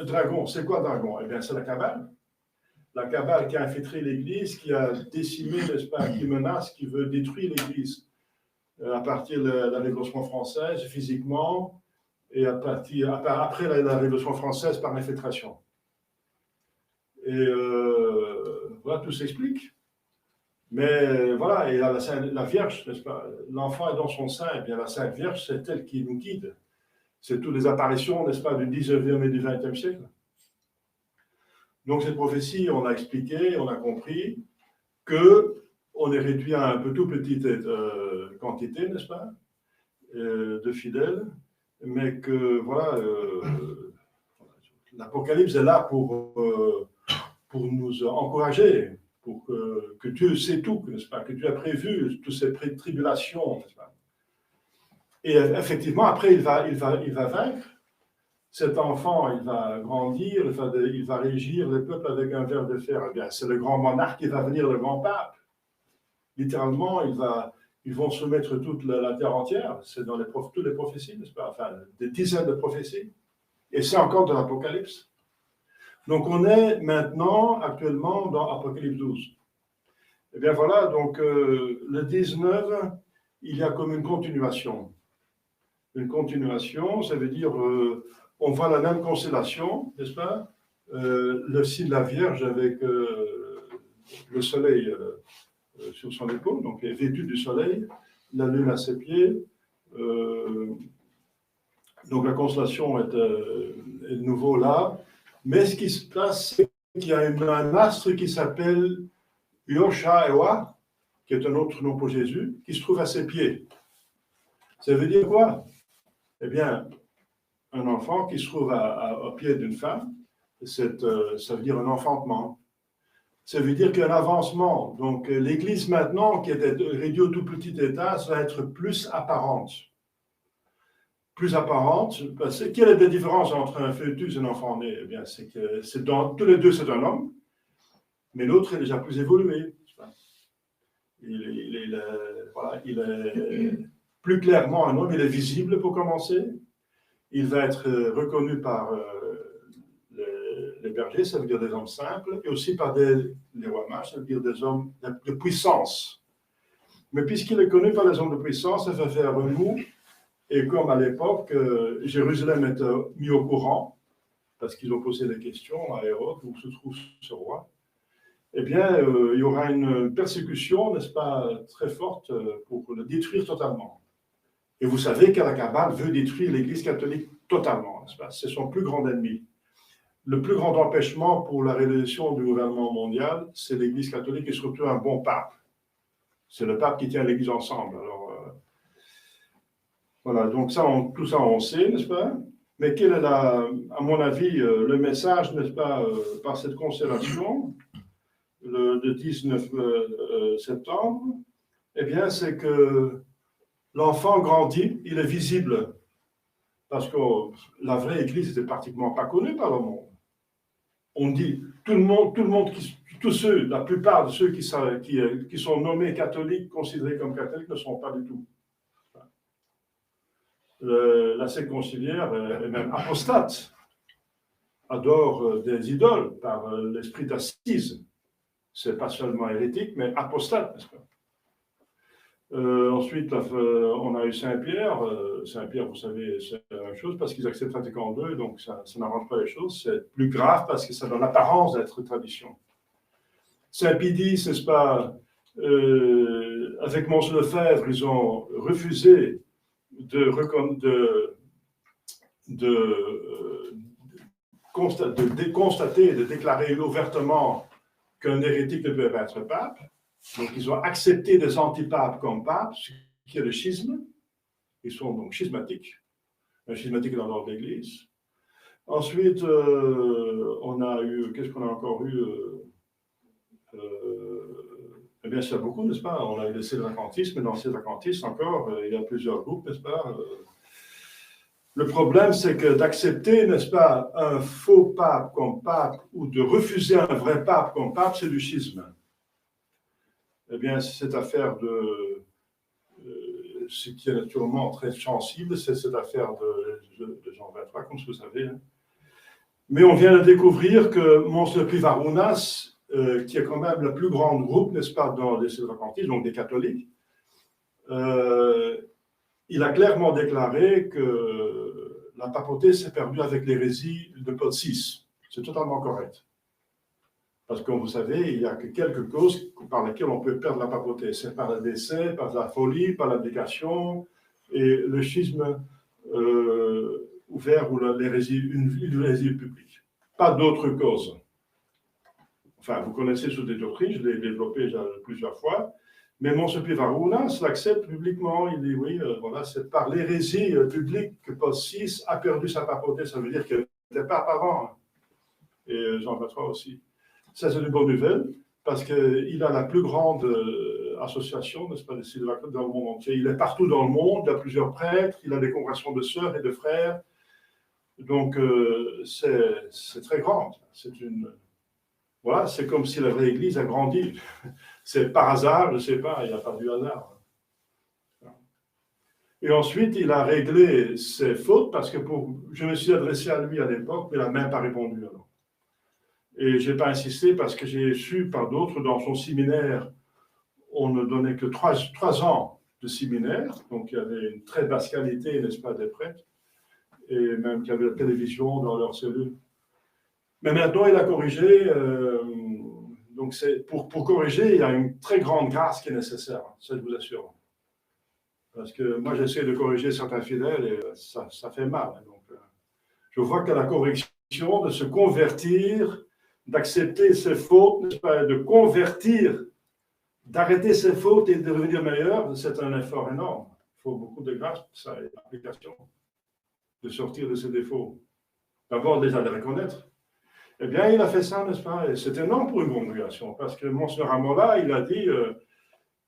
dragon. C'est quoi dragon? Eh bien, c'est la Kabbale. La Kabbale qui a infiltré l'Église, qui a décimé, n'est-ce pas, qui menace, qui veut détruire l'Église à partir de la Révolution française, physiquement, et après la Révolution française par infiltration. Et voilà, tout s'explique. Mais voilà, et la Vierge, n'est-ce pas, l'enfant est dans son sein, et bien la Sainte Vierge, c'est elle qui nous guide. C'est toutes les apparitions, n'est-ce pas, du 19e et du 20e siècle. Donc cette prophétie, on a expliqué, on a compris qu'on est réduit à un peu tout petite quantité, n'est-ce pas, de fidèles, mais que voilà, l'Apocalypse est là pour nous encourager, pour que Dieu sait tout, n'est-ce pas, que Dieu a prévu toutes ces tribulations, n'est-ce pas. Et effectivement, après, il va vaincre. Cet enfant, il va grandir, il va régir le peuple avec un ver de fer. Eh bien, c'est le grand monarque qui va venir, le grand pape. Littéralement, ils vont soumettre toute la terre entière. C'est dans toutes les prophéties, n'est-ce pas? Enfin, des dizaines de prophéties. Et c'est encore dans l'Apocalypse. Donc, on est maintenant, actuellement, dans Apocalypse 12. Eh bien, voilà, donc, le 19, il y a comme une continuation. Une continuation, ça veut dire, on voit la même constellation, n'est-ce pas? Le signe de la Vierge avec le soleil sur son épaule, donc elle est vêtue du soleil, la lune à ses pieds. Donc la constellation est de nouveau là. Mais ce qui se passe, c'est qu'il y a un astre qui s'appelle Yoshaewa, qui est un autre nom pour Jésus, qui se trouve à ses pieds. Ça veut dire quoi? Eh bien, un enfant qui se trouve au pied d'une femme, ça veut dire un enfantement. Ça veut dire qu'il y a un avancement. Donc, l'Église maintenant, qui était réduite au tout petit état, ça va être plus apparente. Plus apparente, parce que quelle est la différence entre un fœtus et un enfant né? Eh bien, c'est que tous les deux, c'est un homme, mais l'autre est déjà plus évolué. Il est plus clairement un homme, il est visible pour commencer. Il va être reconnu par les bergers, ça veut dire des hommes simples, et aussi par les rois mages, ça veut dire des hommes de puissance. Mais puisqu'il est connu par les hommes de puissance, ça va faire remous. Et comme à l'époque, Jérusalem est mis au courant, parce qu'ils ont posé des questions à Hérode, où se trouve ce roi, eh bien, il y aura une persécution, n'est-ce pas, très forte pour le détruire totalement. Et vous savez que la Kabbale veut détruire l'Église catholique totalement, n'est-ce pas? C'est son plus grand ennemi. Le plus grand empêchement pour la réalisation du gouvernement mondial, c'est l'Église catholique et surtout un bon pape. C'est le pape qui tient l'Église ensemble. Alors, voilà, donc tout ça on sait, n'est-ce pas? Mais quel est, à mon avis, le message, n'est-ce pas, par cette constellation, le 19 septembre? Eh bien, c'est que l'enfant grandit, il est visible, parce que la vraie Église n'était pratiquement pas connue par le monde. On dit, la plupart de ceux qui sont nommés catholiques, considérés comme catholiques, ne sont pas du tout. La secte conciliaire est même apostate, adore des idoles par l'esprit d'Assise. C'est pas seulement hérétique, mais apostate, n'est-ce pas? Ensuite, on a eu Saint-Pierre. Saint-Pierre, vous savez, c'est la même chose parce qu'ils acceptent Vatican II, donc ça n'arrange pas les choses. C'est plus grave parce que ça donne l'apparence d'être tradition. Saint-Pédis, n'est-ce pas, avec Mons Lefebvre, ils ont refusé de constater, de déclarer ouvertement qu'un hérétique ne peut pas être pape. Donc, ils ont accepté des antipapes comme papes, ce qui est le schisme. Ils sont donc schismatiques. Un schismatique dans l'ordre de l'Église. Ensuite, on a eu, qu'est-ce qu'on a encore eu? Eh bien, c'est beaucoup, n'est-ce pas? On a eu les sévacantistes, mais dans les sévacantistes encore, il y a plusieurs groupes, n'est-ce pas? Le problème, c'est que d'accepter, n'est-ce pas, un faux pape comme pape ou de refuser un vrai pape comme pape, c'est du schisme. Eh bien, cette affaire ce qui est naturellement très sensible, c'est cette affaire de Jean 23, comme vous savez. Hein. Mais on vient de découvrir que Mons Plivarounas, qui est quand même le plus grand groupe, n'est-ce pas, dans les sévacantistes, donc des catholiques, il a clairement déclaré que la papauté s'est perdue avec l'hérésie de Paul VI. C'est totalement correct. Parce que vous savez, il n'y a que quelques causes par lesquelles on peut perdre la papauté. C'est par le décès, par la folie, par l'abdication et le schisme ouvert ou l'hérésie publique. Pas d'autres causes. Enfin, vous connaissez toutes les doctrines, je l'ai développé déjà plusieurs fois. Mais Monsignor Pivarounas l'accepte publiquement. Il dit oui, voilà, c'est par l'hérésie publique que Paul VI a perdu sa papauté. Ça veut dire qu'il n'était pas avant. Et Jean XXIII aussi. Ça, c'est une bonne nouvelle, parce qu'il a la plus grande association, n'est-ce pas, des Sylvains dans le monde entier. Il est partout dans le monde, il a plusieurs prêtres, il a des congrégations de sœurs et de frères. Donc, c'est très grand. Voilà, c'est comme si la vraie Église a grandi. C'est par hasard, je ne sais pas, il n'y a pas du hasard. Et ensuite, il a réglé ses fautes, parce que je me suis adressé à lui à l'époque, mais il n'a même pas répondu alors. Et je n'ai pas insisté parce que j'ai su par d'autres, dans son séminaire, on ne donnait que 3 ans de séminaire, donc il y avait une très basse qualité, n'est-ce pas, des prêtres, et même qu'il y avait la télévision dans leur cellule. Mais maintenant, il a corrigé, donc pour corriger, il y a une très grande grâce qui est nécessaire, ça je vous assure. Parce que moi, j'essaie de corriger certains fidèles et ça fait mal. Donc, je vois que la correction, de se convertir, d'accepter ses fautes, n'est-ce pas, de convertir, d'arrêter ses fautes et de devenir meilleur, c'est un effort énorme. Il faut beaucoup de grâce pour ça, et d'application, de sortir de ses défauts. D'abord, déjà de reconnaître. Eh bien, il a fait ça, n'est-ce pas? Et c'est énorme pour une congrégation, parce que Monseigneur Amola, il a dit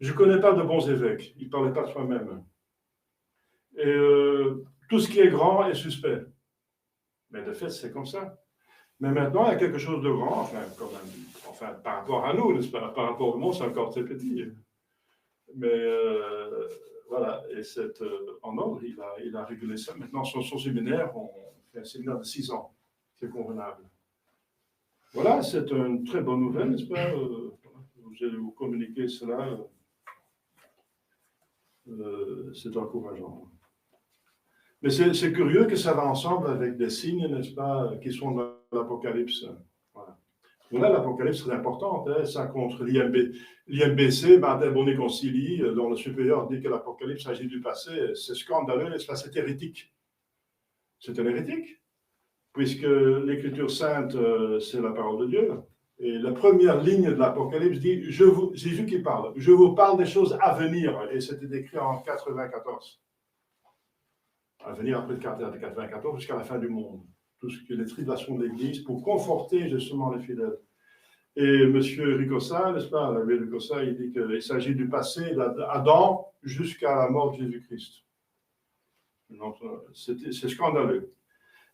je ne connais pas de bons évêques. Il ne parlait pas de soi-même. Et tout ce qui est grand est suspect. Mais de fait, c'est comme ça. Mais maintenant, il y a quelque chose de grand, enfin par rapport à nous, n'est-ce pas? Par rapport au monde, c'est encore très petit. Mais voilà, et c'est en ordre, il a régulé ça. Maintenant, sur son séminaire, on fait un séminaire de 6 ans. C'est convenable. Voilà, c'est une très bonne nouvelle, n'est-ce pas? Je vais vous communiquer cela. C'est encourageant. Mais c'est curieux que ça va ensemble avec des signes, n'est-ce pas, qui sont dans l'Apocalypse. Voilà. Voilà, l'Apocalypse, c'est important, hein, ça contre l'IMBC, Mater Boni Concilii, dont le supérieur dit que l'Apocalypse s'agit du passé. C'est scandaleux, n'est-ce pas, c'est hérétique. C'est un hérétique, puisque l'Écriture sainte, c'est la parole de Dieu. Et la première ligne de l'Apocalypse dit, Jésus qui parle, je vous parle des choses à venir. Et c'était écrit en 94. À venir après le 94 jusqu'à la fin du monde. Tout ce qui est les tribulations de l'Église pour conforter justement les fidèles. Et M. Ricossa, n'est-ce pas, l'abbé Ricossa, il dit qu'il s'agit du passé d'Adam jusqu'à la mort de Jésus-Christ. C'est scandaleux.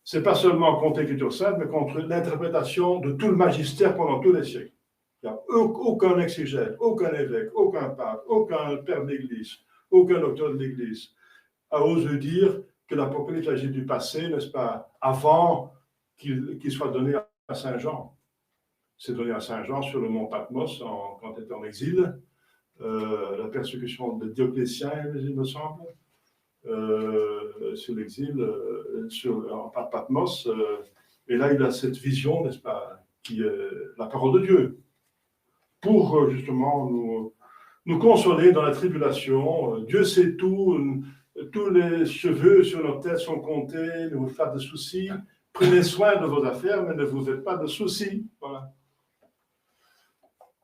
Ce n'est pas seulement contre l'Écriture sainte, mais contre l'interprétation de tout le magistère pendant tous les siècles. Il n'y a aucun exégète, aucun évêque, aucun pape, aucun père de l'Église, aucun auteur de l'Église a osé dire que l'Apocalypse agit du passé, n'est-ce pas, avant qu'il soit donné à Saint Jean. C'est donné à Saint Jean sur le mont Patmos quand il était en exil, la persécution de Dioclétien, il me semble, sur l'exil, sur Patmos, et là il a cette vision, n'est-ce pas, qui est la parole de Dieu, pour justement nous consoler dans la tribulation. Dieu sait tout. Tous les cheveux sur nos têtes sont comptés, ne vous faites pas de soucis. Prenez soin de vos affaires, mais ne vous faites pas de soucis. Voilà.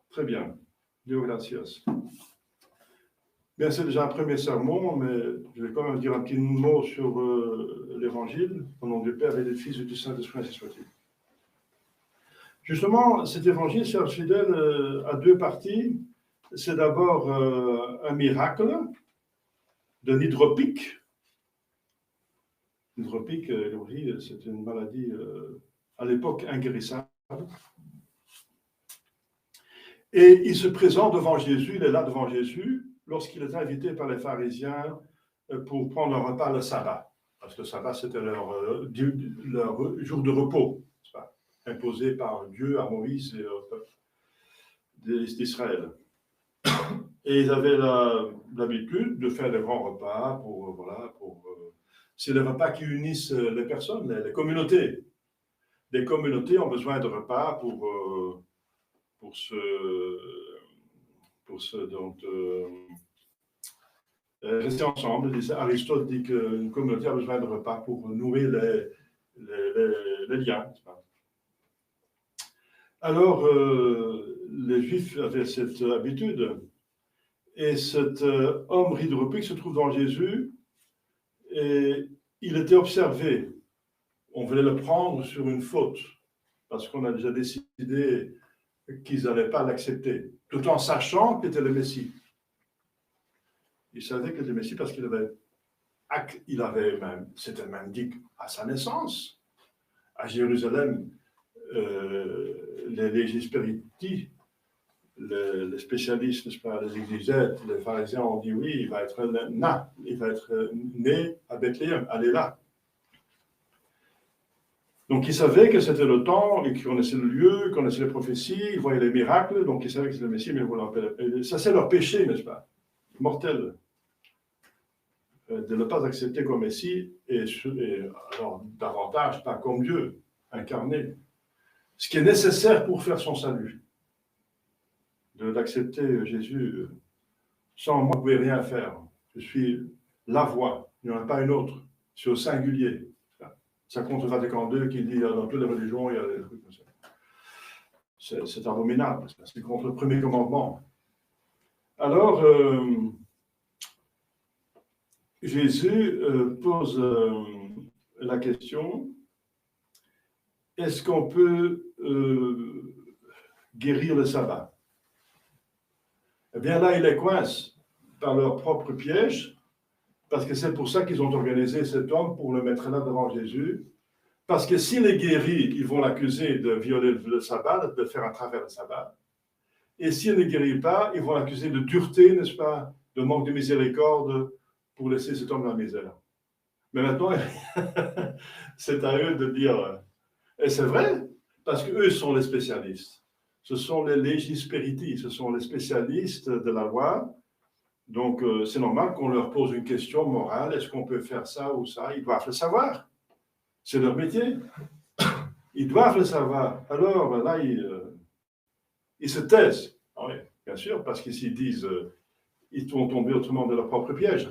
Très bien. Dieu gracias. Bien, c'est déjà un premier sermon, mais je vais quand même dire un petit mot sur l'Évangile, au nom du Père et du Fils et du Saint-Esprit, ainsi soit-il. Justement, cet Évangile, chers fidèles, a 2 parties. C'est d'abord un miracle d'un hydropique. L'hydropique, c'est une maladie à l'époque inguérissable. Et il se présente devant Jésus, il est là devant Jésus, lorsqu'il est invité par les pharisiens pour prendre un repas le sabbat. Parce que le sabbat, c'était leur jour de repos, imposé par Dieu à Moïse et au peuple d'Israël. Et ils avaient l'habitude de faire des grands repas c'est les repas qui unissent les personnes, les communautés. Les communautés ont besoin de repas pour rester ensemble. Aristote dit qu'une communauté a besoin de repas pour nourrir les liens. Alors, les Juifs avaient cette habitude. Et cet homme hydropique se trouve dans Jésus et il était observé. On voulait le prendre sur une faute parce qu'on a déjà décidé qu'ils n'allaient pas l'accepter, tout en sachant qu'il était le Messie. Il savait qu'il était le Messie parce qu'il avait même, c'était même dit à sa naissance, à Jérusalem, les légisperiti, les spécialistes, n'est-ce pas, les exégètes, les pharisiens ont dit oui, il va être né à Bethléem, allez là. Donc ils savaient que c'était le temps, et qu'ils connaissaient le lieu, ils connaissaient les prophéties, ils voyaient les miracles, donc ils savaient que c'était le Messie, mais ils voulaient. Ça c'est leur péché, n'est-ce pas, mortel, de ne pas accepter comme Messie, et alors davantage pas comme Dieu, incarné. Ce qui est nécessaire pour faire son salut. D'accepter Jésus, sans moi, vous ne pouvez rien faire. Je suis la voie, il n'y en a pas une autre. C'est au singulier. Ça compte Vatican II qui dit dans toutes les religions, il y a des trucs comme ça. C'est abominable, c'est contre le premier commandement. Alors, Jésus pose la question, est-ce qu'on peut guérir le sabbat? Eh bien là, ils les coincent par leur propre piège, parce que c'est pour ça qu'ils ont organisé cet homme, pour le mettre là devant Jésus, parce que s'il est guéri, ils vont l'accuser de violer le sabbat, de faire à travers le sabbat, et s'il ne guérit pas, ils vont l'accuser de dureté, n'est-ce pas, de manque de miséricorde, pour laisser cet homme dans la misère. Mais maintenant, c'est à eux de dire, et c'est vrai, parce qu'eux sont les spécialistes. Ce sont les légisperiti, ce sont les spécialistes de la loi. Donc, c'est normal qu'on leur pose une question morale. Est-ce qu'on peut faire ça ou ça? Ils doivent le savoir. C'est leur métier. Ils doivent le savoir. Alors, là, ils se taisent. Ah oui, bien sûr, parce que s'ils disent, ils vont tomber autrement de leur propre piège.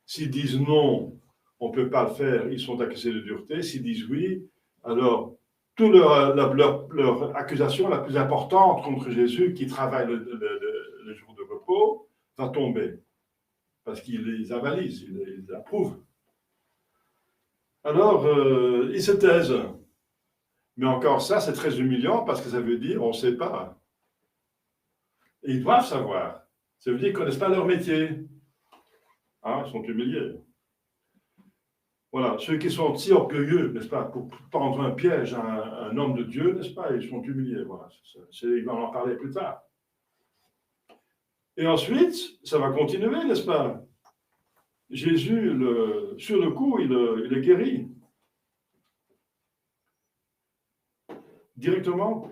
S'ils disent non, on ne peut pas le faire, ils sont accusés de dureté. S'ils disent oui, alors toute leur accusation la plus importante contre Jésus, qui travaille le jour de repos, va tomber. Parce qu'ils les avalisent, ils les approuvent. Alors, ils se taisent. Mais encore ça, c'est très humiliant parce que ça veut dire on ne sait pas. Et ils doivent savoir. Ça veut dire qu'ils ne connaissent pas leur métier. Hein, ils sont humiliés. Voilà, ceux qui sont si orgueilleux, n'est-ce pas, pour tendre un piège à un homme de Dieu, n'est-ce pas, ils sont humiliés. Voilà, il va en parler plus tard. Et ensuite, ça va continuer, n'est-ce pas? Jésus, sur le coup, il est guéri. Directement.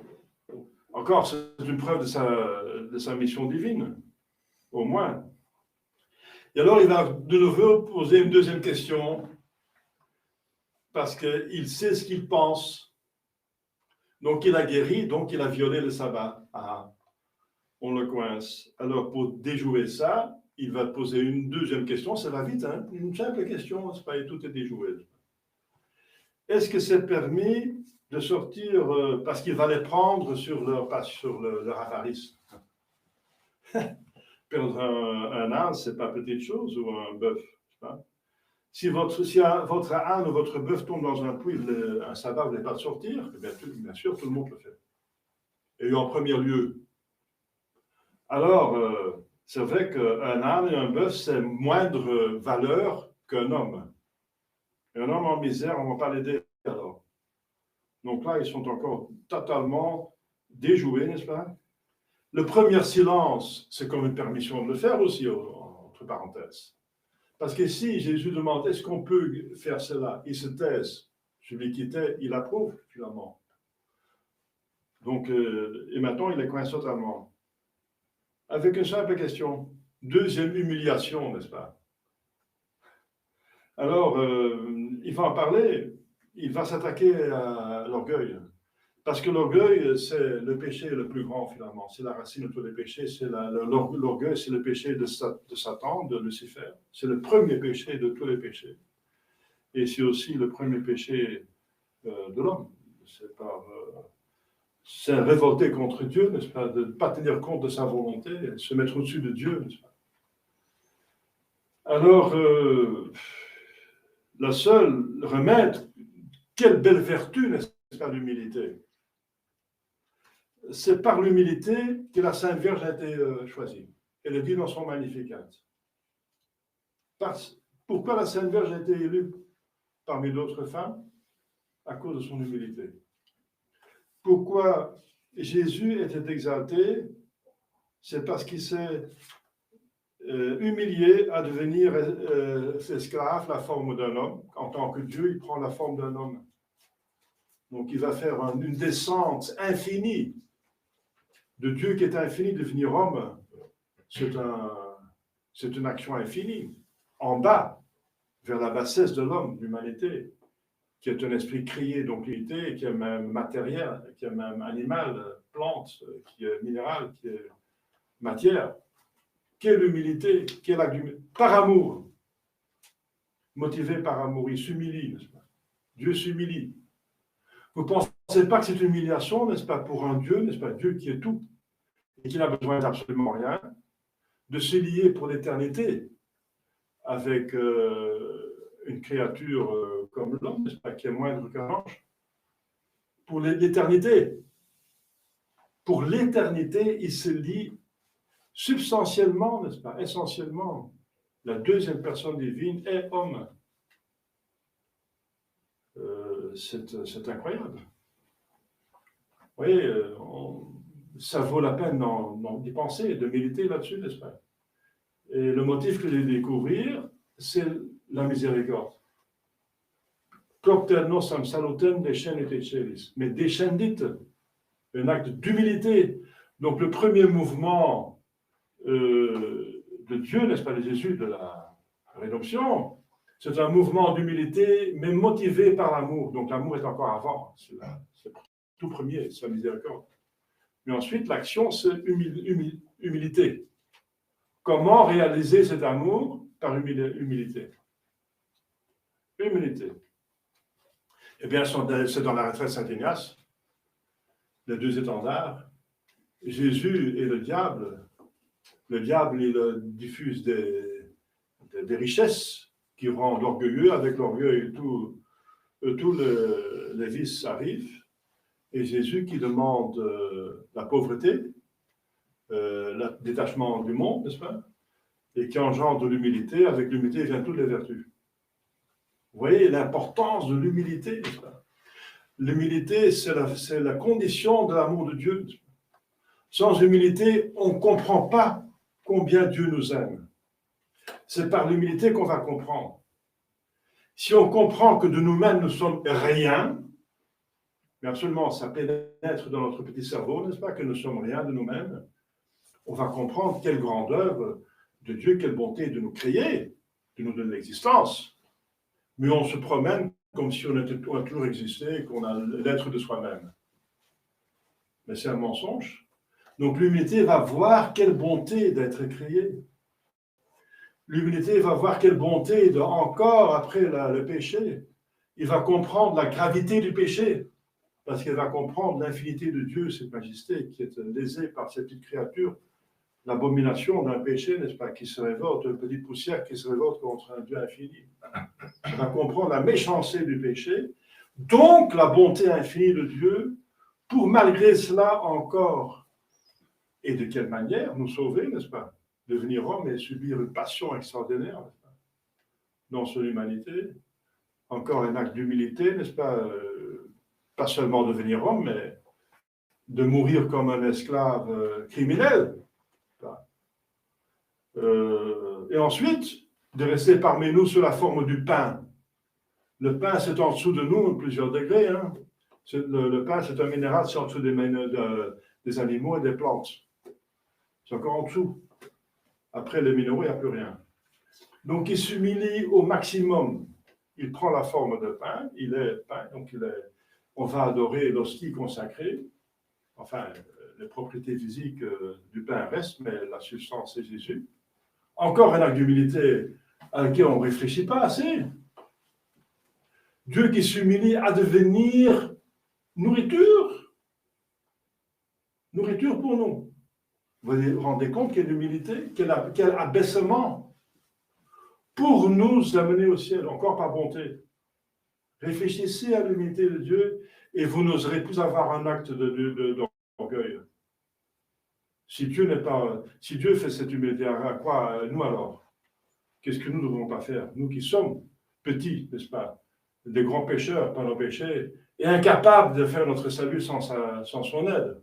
Encore, c'est une preuve de sa mission divine, au moins. Et alors, il va de nouveau poser une deuxième question, parce qu'il sait ce qu'il pense. Donc, il a guéri, donc il a violé le sabbat. Ah, on le coince. Alors, pour déjouer ça, il va poser une deuxième question. Ça va vite, hein? Une simple question, c'est pas, tout est déjoué. Est-ce que c'est permis de sortir, parce qu'il va les prendre sur leur avarice? Perdre un âne, ce n'est pas petite chose, ou un bœuf. Si votre âne ou votre bœuf tombe dans un puits, un sabbat, vous ne voulez pas le sortir, bien sûr, tout le monde le fait. Et en premier lieu. Alors, c'est vrai qu'un âne et un bœuf, c'est moindre valeur qu'un homme. Et un homme en misère, on ne va pas l'aider alors. Donc là, ils sont encore totalement déjoués, n'est-ce pas? Le premier silence, c'est comme une permission de le faire aussi, entre parenthèses. Parce que si Jésus demande, est-ce qu'on peut faire cela? Il se taise. Celui qui était, il approuve, finalement. Donc, et maintenant, il est coincé totalement. Avec une simple question. Deuxième humiliation, n'est-ce pas? Alors, il va en parler. Il va s'attaquer à l'orgueil. Parce que l'orgueil, c'est le péché le plus grand, finalement. C'est la racine de tous les péchés. L'orgueil, c'est le péché de Satan, de Lucifer. C'est le premier péché de tous les péchés. Et c'est aussi le premier péché de l'homme. C'est par c'est révolter contre Dieu, n'est-ce pas, de ne pas tenir compte de sa volonté, se mettre au-dessus de Dieu, n'est-ce pas. Alors, le seul remède, quelle belle vertu, n'est-ce pas, l'humilité. C'est par l'humilité que la Sainte Vierge a été choisie. Elle le dit dans son Magnificat. Pourquoi la Sainte Vierge a été élue parmi d'autres femmes? À cause de son humilité. Pourquoi Jésus était exalté? C'est parce qu'il s'est humilié à devenir esclave, la forme d'un homme. En tant que Dieu, il prend la forme d'un homme. Donc il va faire une descente infinie de Dieu qui est infini, devenir homme. C'est une action infinie. En bas, vers la bassesse de l'homme, l'humanité, qui est un esprit créé, donc l'unité, qui est même matériel, qui est même animal, plante, qui est minéral, qui est matière. Quelle humilité, quel acte d'humilité, par amour, motivé par amour, il s'humilie, n'est-ce pas? Dieu s'humilie. Vous ne pensez pas que c'est une humiliation, n'est-ce pas, pour un Dieu, n'est-ce pas, Dieu qui est tout, et qui n'a besoin d'absolument rien, de se lier pour l'éternité avec une créature comme l'homme, n'est-ce pas, qui est moindre qu'un ange, pour l'éternité. Pour l'éternité, il se lie substantiellement, n'est-ce pas, essentiellement. La deuxième personne divine est homme. C'est incroyable. Vous voyez, ça vaut la peine d'y penser, de méditer là-dessus, n'est-ce pas? Et le motif que j'ai découvrir, c'est la miséricorde. Propter nosam salutem descendite celis. Mais descendite, un acte d'humilité. Donc le premier mouvement de Dieu, n'est-ce pas, de Jésus, de la rédemption, c'est un mouvement d'humilité, mais motivé par l'amour. Donc l'amour est encore avant. C'est tout premier, c'est la miséricorde. Mais ensuite, l'action, c'est humilité. Comment réaliser cet amour? Par humilité. Humilité. Eh bien, c'est dans la retraite Saint-Ignace, les deux étendards. Jésus et le diable. Le diable, il diffuse des richesses qui rendent orgueilleux. Avec l'orgueil, tous les vices arrivent. Et Jésus qui demande la pauvreté, le détachement du monde, n'est-ce pas? Et qui engendre l'humilité. Avec l'humilité viennent toutes les vertus. Vous voyez l'importance de l'humilité, n'est-ce pas? L'humilité, c'est la condition de l'amour de Dieu. Sans humilité, on ne comprend pas combien Dieu nous aime. C'est par l'humilité qu'on va comprendre. Si on comprend que de nous-mêmes, nous sommes rien, mais absolument, ça pénètre dans notre petit cerveau, n'est-ce pas, que nous sommes rien de nous-mêmes, on va comprendre quelle grande œuvre de Dieu, quelle bonté de nous créer, de nous donner l'existence. Mais on se promène comme si on a toujours existé, qu'on a l'être de soi-même. Mais c'est un mensonge. Donc l'humilité va voir quelle bonté d'être créé. L'humilité va voir quelle bonté de, encore après le péché. Il va comprendre la gravité du péché, parce qu'il va comprendre l'infinité de Dieu, cette majesté qui est lésée par cette petite créature, l'abomination d'un péché, n'est-ce pas, qui se révolte, une petite poussière qui se révolte contre un Dieu infini. Il va comprendre la méchanceté du péché, donc la bonté infinie de Dieu, pour malgré cela encore, et de quelle manière nous sauver, n'est-ce pas, devenir homme et subir une passion extraordinaire, n'est-ce pas, dans son humanité, encore un acte d'humilité, n'est-ce pas, pas seulement devenir homme, mais de mourir comme un esclave criminel. Et ensuite, de rester parmi nous sous la forme du pain. Le pain, c'est en dessous de nous, plusieurs degrés. Hein. Le pain, c'est un minéral, c'est en dessous des animaux et des plantes. C'est encore en dessous. Après les minéraux, il n'y a plus rien. Donc, il s'humilie au maximum. Il prend la forme de pain, il est pain, donc on va adorer l'hostie consacrée. Enfin, les propriétés physiques du pain restent, mais la substance, c'est Jésus. Encore un acte d'humilité à laquelle on ne réfléchit pas assez. Dieu qui s'humilie à devenir nourriture. nourriture pour nous. Vous vous rendez compte quelle humilité, quel abaissement pour nous amener au ciel, encore par bonté. Réfléchissez à l'humilité de Dieu et vous n'oserez plus avoir un acte d'orgueil. Si Dieu fait cette humilité, à quoi nous alors? Qu'est-ce que nous ne devons pas faire? Nous qui sommes petits, n'est-ce pas? Des grands pécheurs par nos péchés et incapables de faire notre salut sans son aide.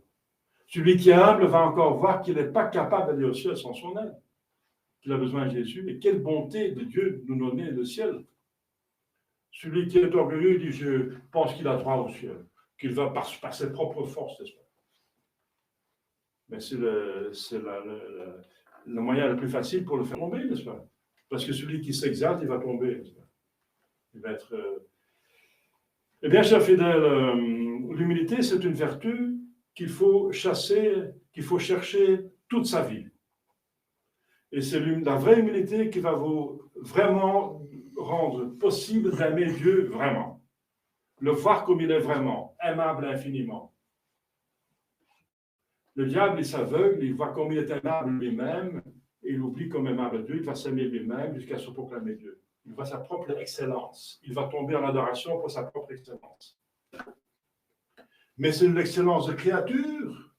Celui qui est humble va encore voir qu'il n'est pas capable d'aller au ciel sans son aide, qu'il a besoin de Jésus. Et quelle bonté de Dieu de nous donner le ciel. Celui qui est orgueilleux dit, je pense qu'il a droit au ciel, qu'il va par ses propres forces, n'est-ce pas? Mais c'est le moyen le plus facile pour le faire tomber, n'est-ce pas? Parce que celui qui s'exalte, il va tomber, n'est-ce pas? Il va être... Eh bien, chers fidèles, l'humilité, c'est une vertu qu'il faut chasser, qu'il faut chercher toute sa vie. Et c'est la vraie humilité qui va vous vraiment rendre possible d'aimer Dieu vraiment. Le voir comme il est vraiment, aimable infiniment. Le diable, il s'aveugle, il voit comme il est aimable lui-même, et il oublie comme aimable Dieu, il va s'aimer lui-même jusqu'à se proclamer Dieu. Il voit sa propre excellence. Il va tomber en adoration pour sa propre excellence. Mais c'est une excellence de créature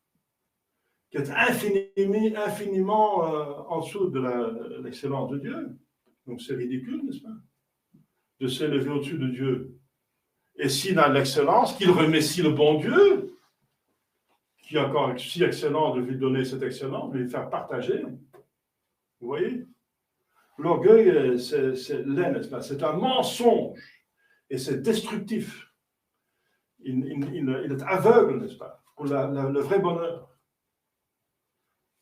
qui est infiniment en dessous de l'excellence de Dieu. Donc c'est ridicule, n'est-ce pas? De s'élever au-dessus de Dieu. Et s'il a l'excellence, qu'il remercie le bon Dieu, qui est encore si excellent de lui donner cette excellence, de lui faire partager. Vous voyez? L'orgueil, c'est laid, n'est-ce pas? C'est un mensonge et c'est destructif. Il est aveugle, n'est-ce pas? Pour le vrai bonheur.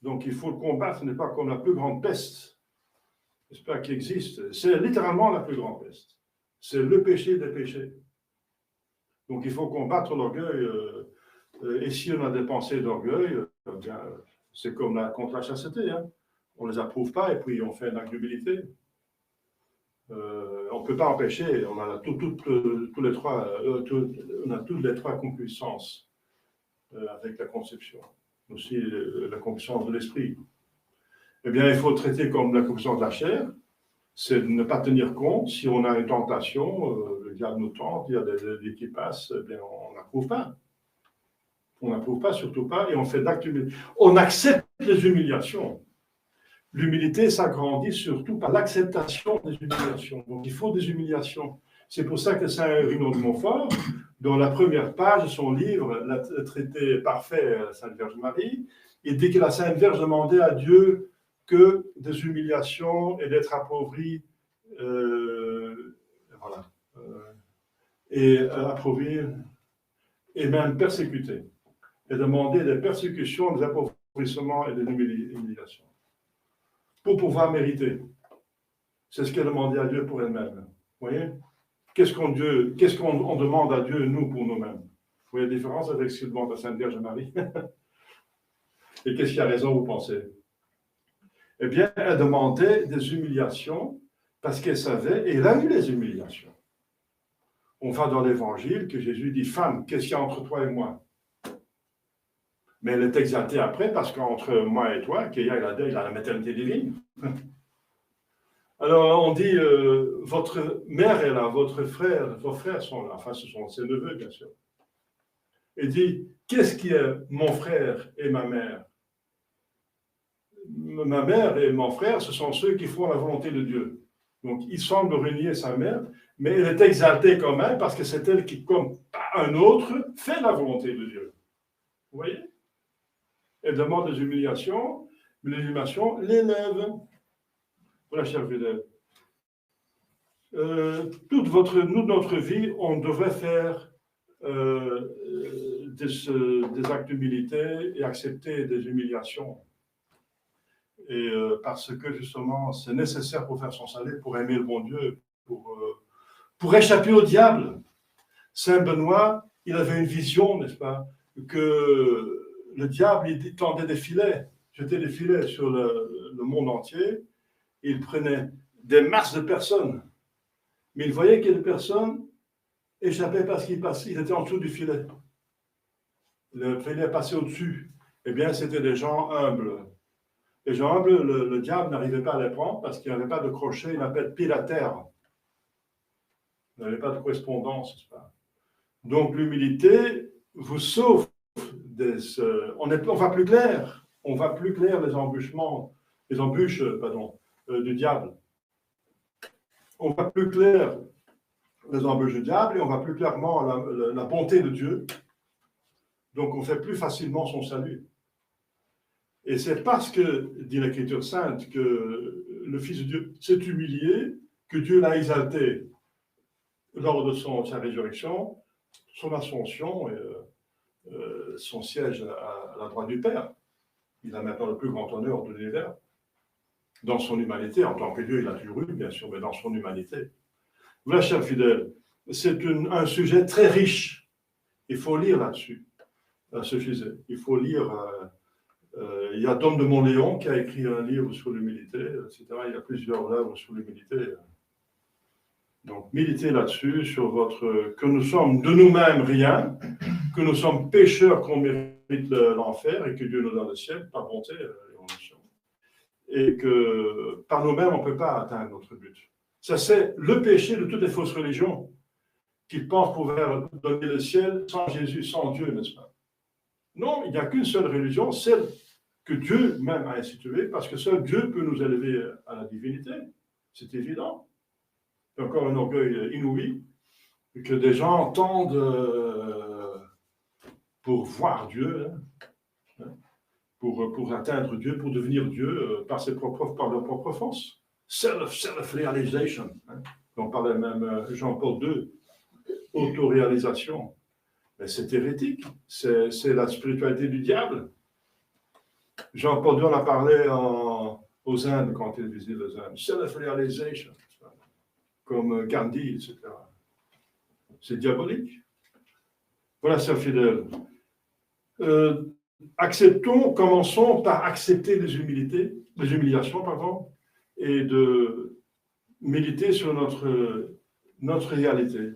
Donc il faut le combattre, ce n'est pas comme la plus grande peste, n'est-ce pas, qui existe. C'est littéralement la plus grande peste. C'est le péché des péchés. Donc il faut combattre l'orgueil. Et si on a des pensées d'orgueil, c'est comme contre la chasteté. Hein. On ne les approuve pas et puis on fait un acte d'humilité. On ne peut pas empêcher, on a toutes les trois concupiscences avec la conception. Aussi la concupiscence de l'esprit. Eh bien, il faut traiter comme la concupiscence de la chair, c'est de ne pas tenir compte. Si on a une tentation, le diable nous tente, il y a des vies qui passent, eh bien, on n'approuve pas. On n'approuve pas, surtout pas, et on fait d'actes d'humilité. On accepte les humiliations. L'humilité s'agrandit surtout par l'acceptation des humiliations. Donc, il faut des humiliations. C'est pour ça que Saint Irénée de Montfort, dans la première page de son livre, le traité parfait Sainte Vierge Marie, il dit que la Sainte Vierge demandait à Dieu que des humiliations et d'être appauvrie, appauvrie et même persécutée. Et demandait des persécutions, des appauvrissements et des humiliations. Pour pouvoir mériter. C'est ce qu'elle demandait à Dieu pour elle-même. Vous voyez? Qu'est-ce qu'on demande à Dieu, nous, pour nous-mêmes? Vous voyez la différence avec ce qu'il demande à Sainte Vierge Marie? Et qu'est-ce qui a raison, vous pensez? Eh bien, elle demandait des humiliations parce qu'elle savait, et elle a eu les humiliations. On va dans l'Évangile que Jésus dit, femme, qu'est-ce qu'il y a entre toi et moi? Mais elle est exaltée après parce qu'entre moi et toi, qu'il y a la maternité divine. Alors on dit, votre mère est là, votre frère, vos frères sont là, enfin ce sont ses neveux bien sûr. Et dit, qu'est-ce qui est mon frère et ma mère? Ma mère et mon frère, ce sont ceux qui font la volonté de Dieu. Donc il semble renier sa mère, mais elle est exaltée quand même parce que c'est elle qui, comme un autre, fait la volonté de Dieu. Vous voyez? Elle demande des humiliations, mais les humiliations l'élèvent. Voilà, chers fidèles. Notre vie, on devrait faire des actes d'humilité et accepter des humiliations. Et parce que justement, c'est nécessaire pour faire son salut, pour aimer le bon Dieu, pour échapper au diable. Saint Benoît, il avait une vision, n'est-ce pas, que le diable, il tendait des filets, jetait des filets sur le monde entier, et il prenait des masses de personnes. Mais il voyait que les personnes échappaient parce qu'il était en dessous du filet. Le filet passait au-dessus. eh bien, c'était des gens humbles. Les gens humbles, le diable n'arrivait pas à les prendre parce qu'il n'y avait pas de crochet, il appelle pied à terre. Il n'y avait pas de correspondance, n'est-ce pas? Donc, l'humilité vous sauve on va plus clair. On va plus clair les embûches du diable. On va plus clair les embûches du diable et on va plus clairement la bonté de Dieu. Donc, on fait plus facilement son salut. Et c'est parce que, dit l'Écriture sainte, que le Fils de Dieu s'est humilié, que Dieu l'a exalté lors de sa résurrection, son ascension et son siège à la droite du Père. Il a maintenant le plus grand honneur de l'univers. Dans son humanité, en tant que Dieu, il a toujours eu, bien sûr, mais dans son humanité. Voilà, chers fidèles, c'est un sujet très riche. Il faut lire là-dessus, à ce sujet. Il faut lire. Il y a Dom de Montléon qui a écrit un livre sur l'humilité, etc. Il y a plusieurs œuvres sur l'humilité. Donc, méditez là-dessus, que nous sommes de nous-mêmes rien, que nous sommes pécheurs qu'on mérite l'enfer et que Dieu nous donne le ciel par bonté et que par nous-mêmes, on ne peut pas atteindre notre but. Ça, c'est le péché de toutes les fausses religions qui pensent pouvoir donner le ciel sans Jésus, sans Dieu, n'est-ce pas? Non, il n'y a qu'une seule religion, celle que Dieu même a instituée, parce que seul Dieu peut nous élever à la divinité. C'est évident. C'est encore un orgueil inouï, que des gens tendent pour voir Dieu, pour atteindre Dieu, pour devenir Dieu par leur propre force. Self-realization. On parlait même Jean-Paul II, autoréalisation. Mais c'est hérétique, c'est la spiritualité du diable. Jean-Paul II en a parlé aux Indes quand il visitait les Indes. Self-realization, comme Gandhi, etc. C'est diabolique. Voilà, chers fidèles. Commençons par accepter les humiliations, et de méditer sur notre réalité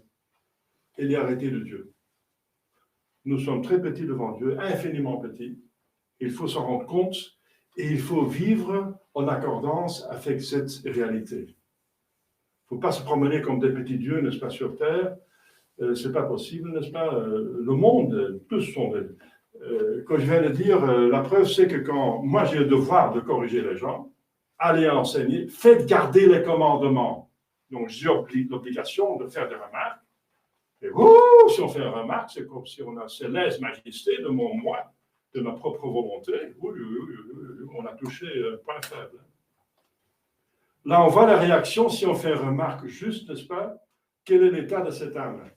et les réalités de Dieu. Nous sommes très petits devant Dieu, infiniment petits. Il faut s'en rendre compte et il faut vivre en accordance avec cette réalité. Il ne faut pas se promener comme des petits dieux, n'est-ce pas, sur Terre. Ce n'est pas possible, n'est-ce pas? Le monde, tous sont comme je viens de dire, la preuve, c'est que quand moi j'ai le devoir de corriger les gens, allez enseigner, faites garder les commandements. Donc j'ai l'obligation de faire des remarques. Et si on fait une remarque, c'est comme si c'est lèse-majesté de mon moi, de ma propre volonté. On a touché un point faible. Là, on voit la réaction si on fait une remarque juste, n'est-ce pas? Quel est l'état de cette âme?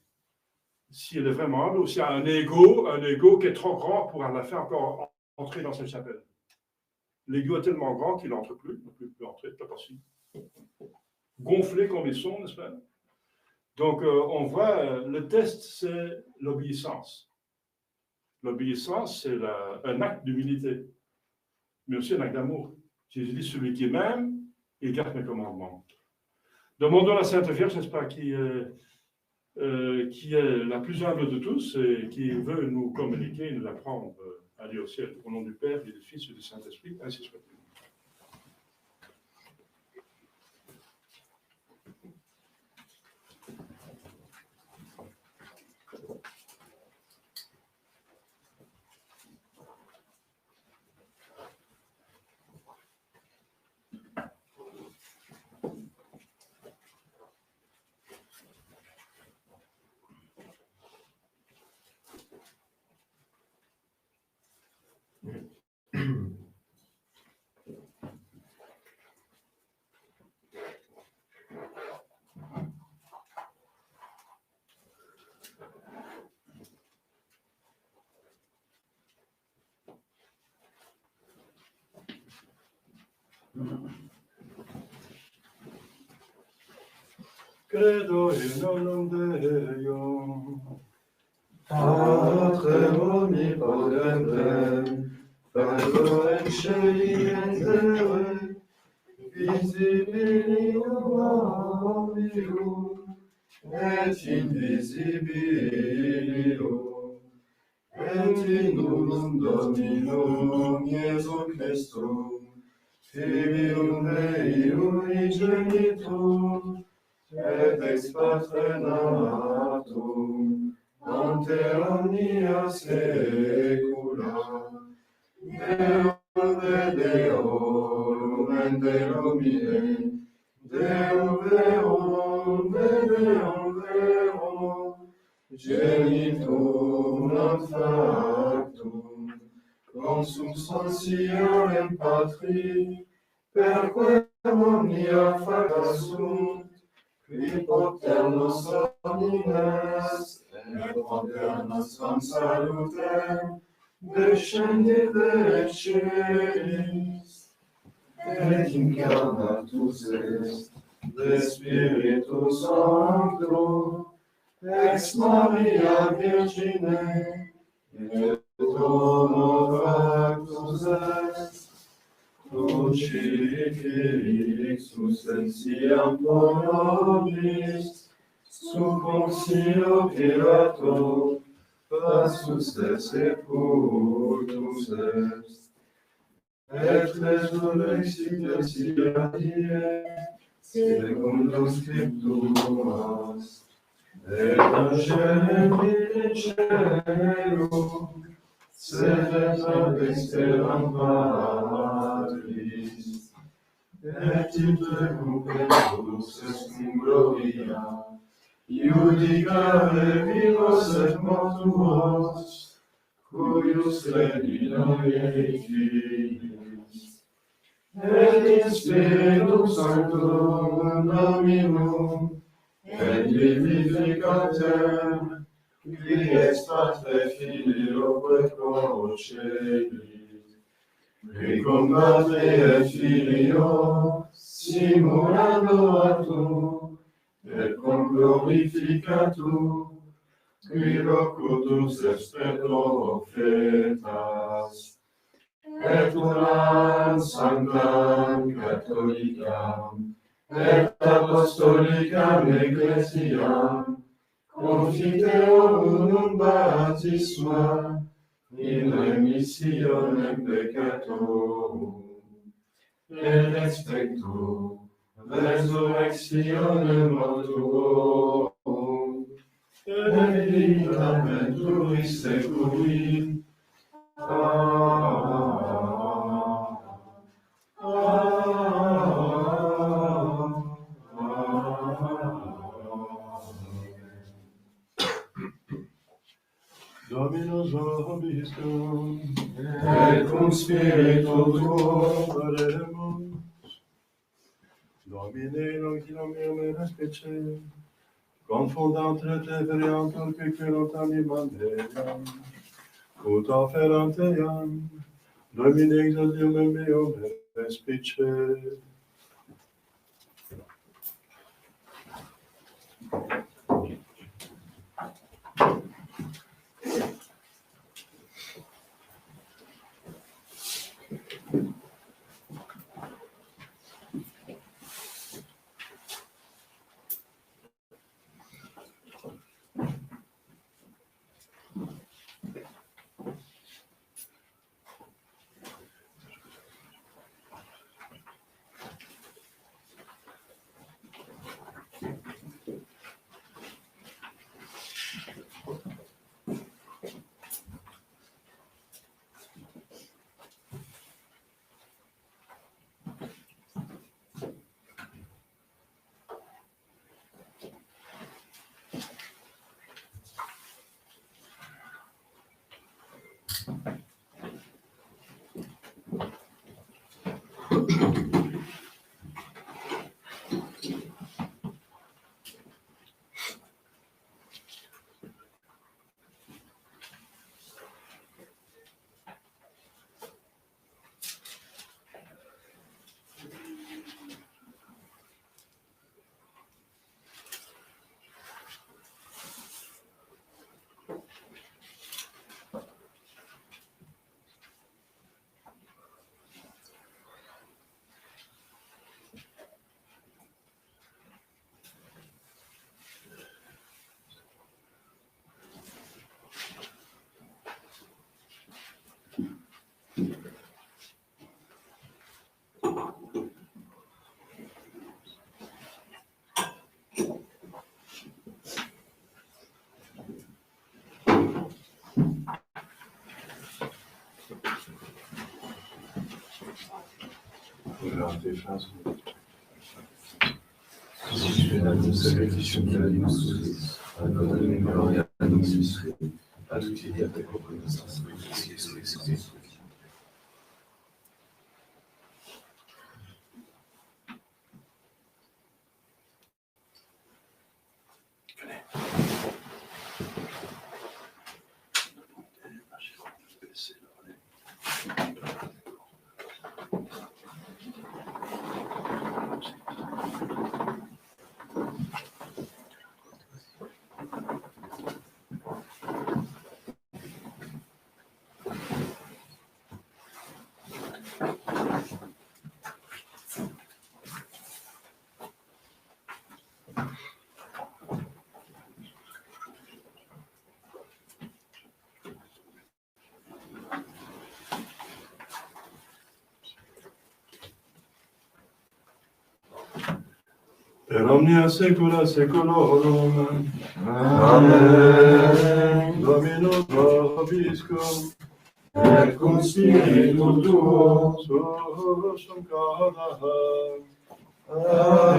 Si elle est vraiment humble, ou s'il y a un ego qui est trop grand pour la faire encore entrer dans cette chapelle. L'ego est tellement grand qu'il n'entre plus, il ne peut plus entrer, c'est pas possible. Gonflés comme ils sont, n'est-ce pas? Donc, on voit, le test, c'est l'obéissance. L'obéissance, c'est un acte d'humilité, mais aussi un acte d'amour. Jésus dit, celui qui m'aime, il garde mes commandements. Demandons à la Sainte Vierge, n'est-ce pas, qui est la plus humble de tous et qui veut nous communiquer et nous apprendre à aller au ciel. Au nom du Père et du Fils et du Saint-Esprit, ainsi soit-il. Credo in nonum Deum, Patrem omnipotentem, Pater et Filii et Spiritus, visibilium et invisibilium, et in unum Dominum Iesu Christum, Filium Dei unigenitum, et ex Patre natum, ante omnia saecula, Deum Deorum et Deum Ie, Deum verum et Deum verum, genitum non factum, consubstantialem Patri, perque omnia facta sunt, qui poternos omnes, et poternos consalutem, descendit de celis, et incarnatus est, de Spiritus Sancto, ex Maria Virgine, et homo factus est, crucifixus etiam pro nobis, sub Pontio Pilato, passus et sepultus est, et resurrexit die, secundum Scripturas, et ascendit in caelo, sed ad exteram Patris, et interrumpemus est cum gloria, iudicare vivos et mortuos, cuius credi Dei Filis, et in Spiritum Sanctum Dominum, et vivificantem, qui ex Patre Filio procelit, qui cum Patre et Filio simulando atum, et cum glorificatum, qui locutus est per profetas, et unam sanctam catholicam, et apostolicam ecclesiam, confiteor unum baptisma, in remissionem peccatorum, et expecto resurrectionem mortuorum, et vita venturis seculi. Dominus vobiscum, et cum spiritu tuo, oremus. Domine nunc in specie, confundant et veriantur quiquerunt animam Deam, ut offerant eam, Domine exaudium meum respice. grâce des faces. Si tu es la sacrifice de la dimanche, accorde-nous gloire à nos esprits, à toute idée à ta connaissance, Christ. Per omnia saecula saeculorum. Amen. Dominus vobiscum. Et cum spiritu tuo. Susum cauda.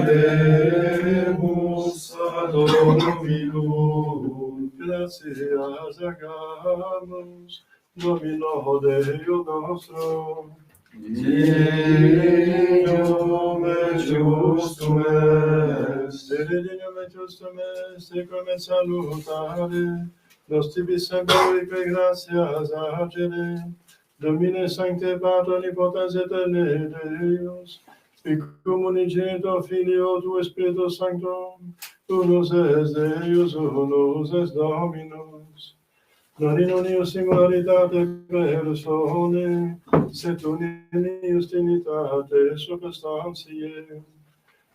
Alemus ad Dominum. Gratias agamus. Domino Deo nostro. Dignum et justum est. Dignum et justum est, ecum et salutare, nos tibi semperque gratias agere, Domine sancte Pater omnipotens aeterne Deus, Vicum unigenitor Filio tu Spiritus Sanctum, unus es Deus, unus es Dominus, non in unius singularitate persone, sed unius trinitate substantiae,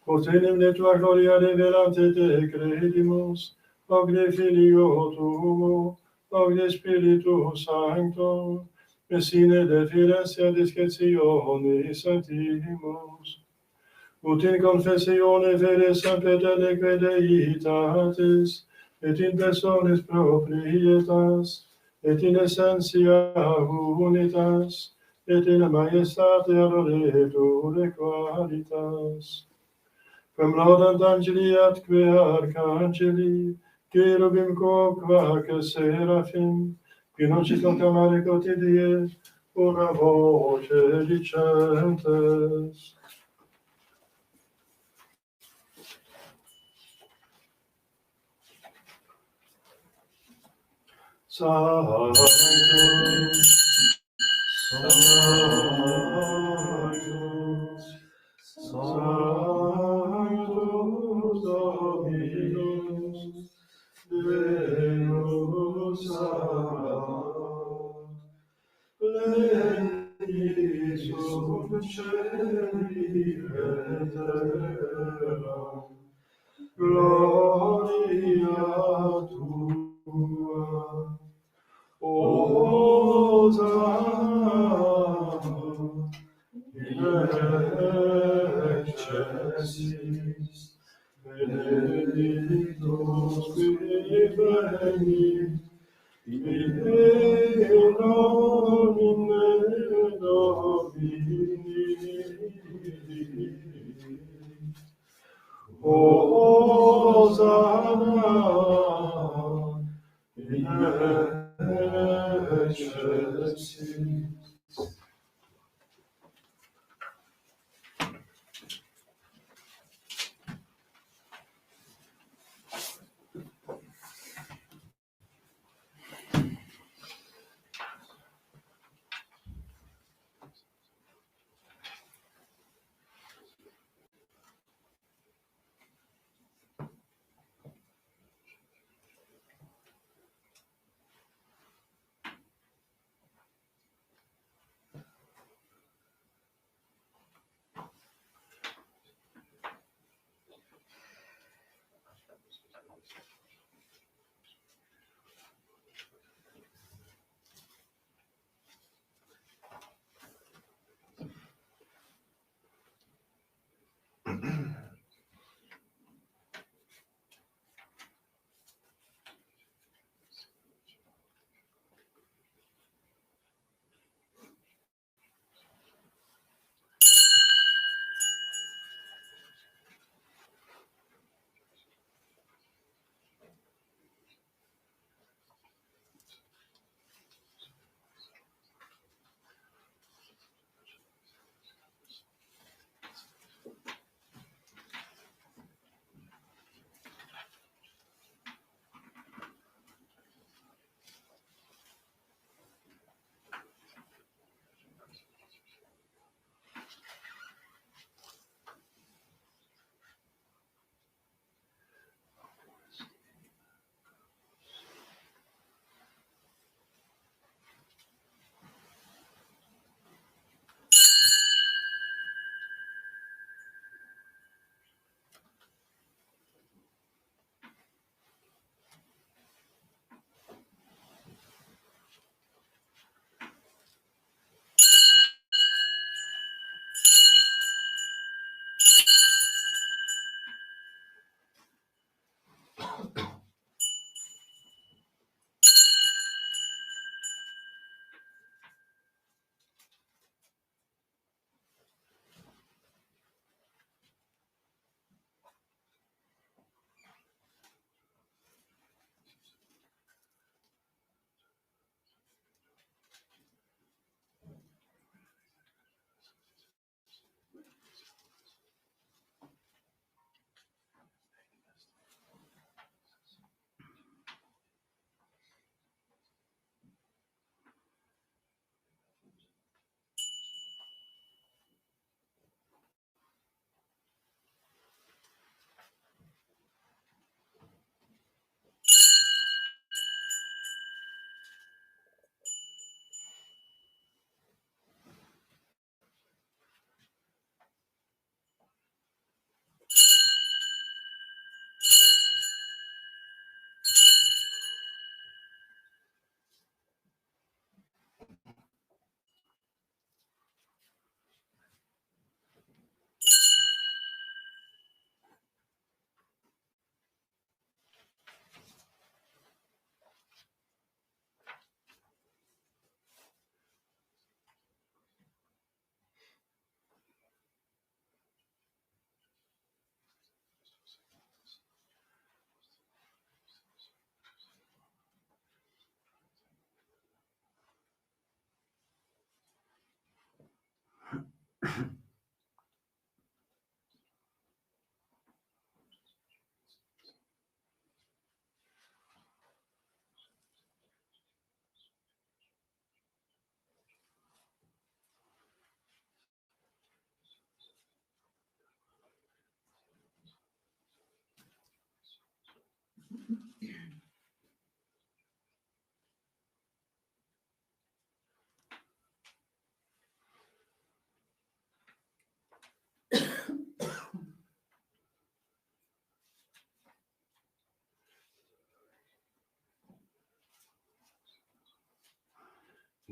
Potenem de tua gloria revelante te credimus, hoc de Filio tuo, hoc de Spiritus Sancto, et sine de fidencia discretione sanctimus. Ut in confessione fede sancta credeitatis, et in personis proprietas, et in essentia unitas, et in majestate adoretur qualitas. Quem laudant angeli atque arcangeli, cherubim quoque seraphim, qui non ci conclamare quotidie, ora voce dicentes. Sanctus, Sanctus, Sanctus Dominus, Deus Sabaoth, pleni sub cieli et terra, gloria tua. Hosanna in excelsis, benedictus qui venit, in nomine Domini. Hosanna in excelsis.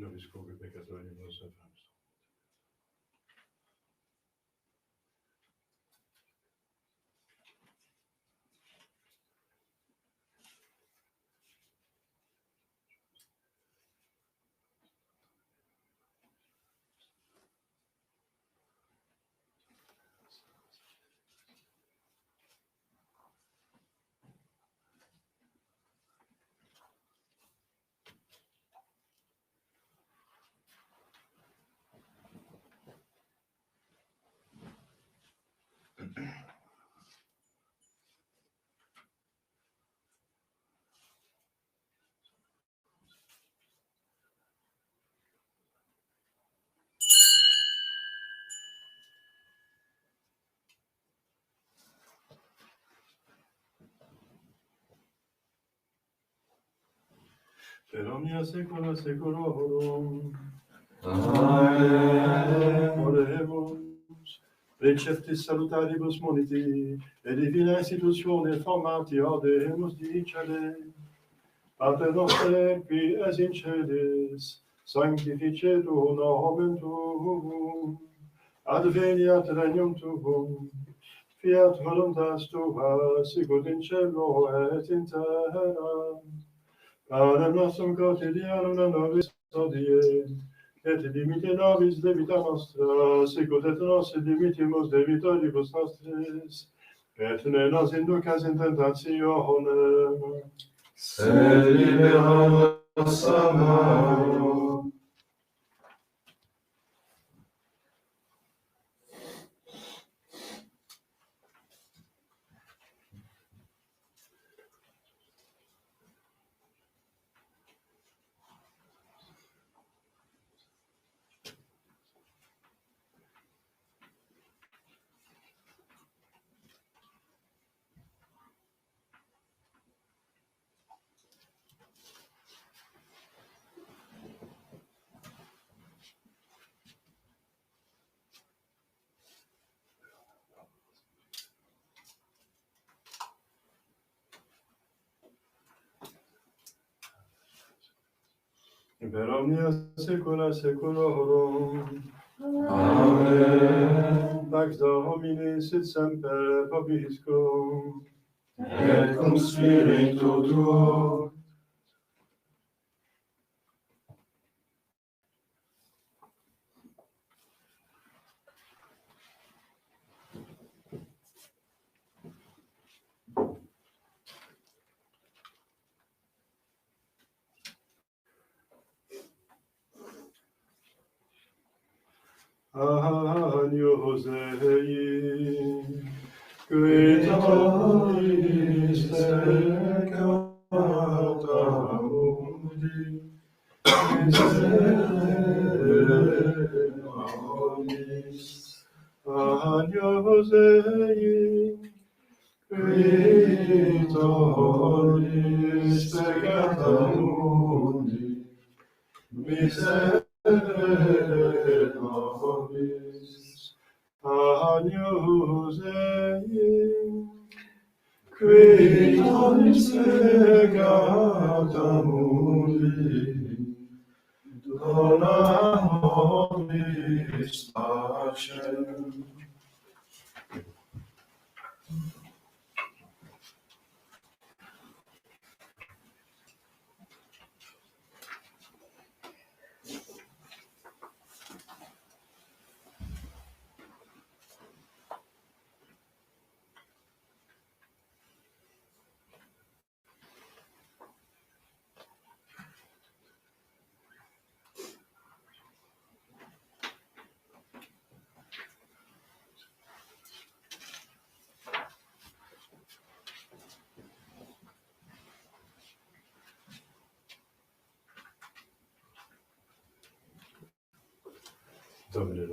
Nobis cogit peccatoribus et fams. Per omnia saecula saeculorum. Amen. Oremus. Receptis salutaribus moniti, et divina institutione formati audemus dicere. Pater noster, qui es in celis, sanctificetur nomen tuum. Adveniat regnum tuum. Fiat voluntas tua, sicut in cielo et in terra. Panem nostrum quotidianum da nobis hodie, et dimite nobis debita nostra, sicut et nos dimitimus debitoribus nostris, et ne nos inducas in tentationem, Sed libera nos a malo. per omnia saecula saeculorum. Amen. Pax Domini sit semper vobiscum. Et cum spiritu tuo. Agnus Dei, qui tollis peccata mundi, miserere nobis. Agnus Dei, qui tollis peccata mundi, miserere nobis. Agnus Dei, qui tollis peccata mundi, dona nobis pacem. Domine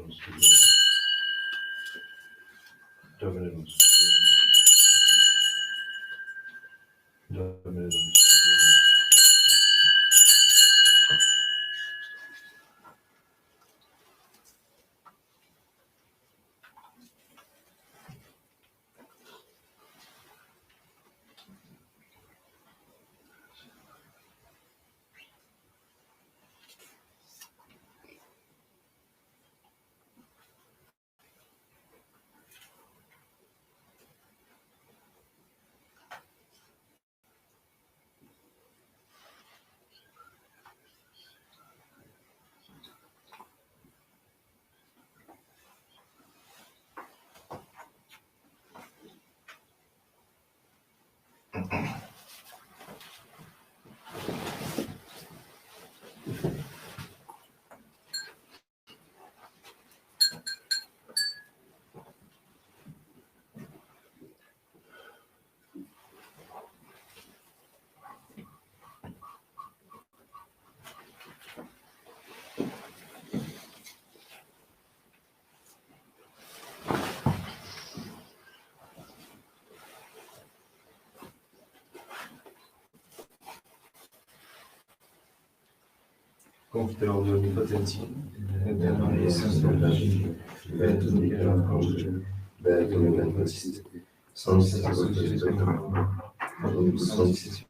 Confiteor de onipotenti, éternel et saint de la vie, Bête de Michel Archange, Bête de Michel Baptiste, Sancte Saint-Joseph de Marie, Pardon, Sancte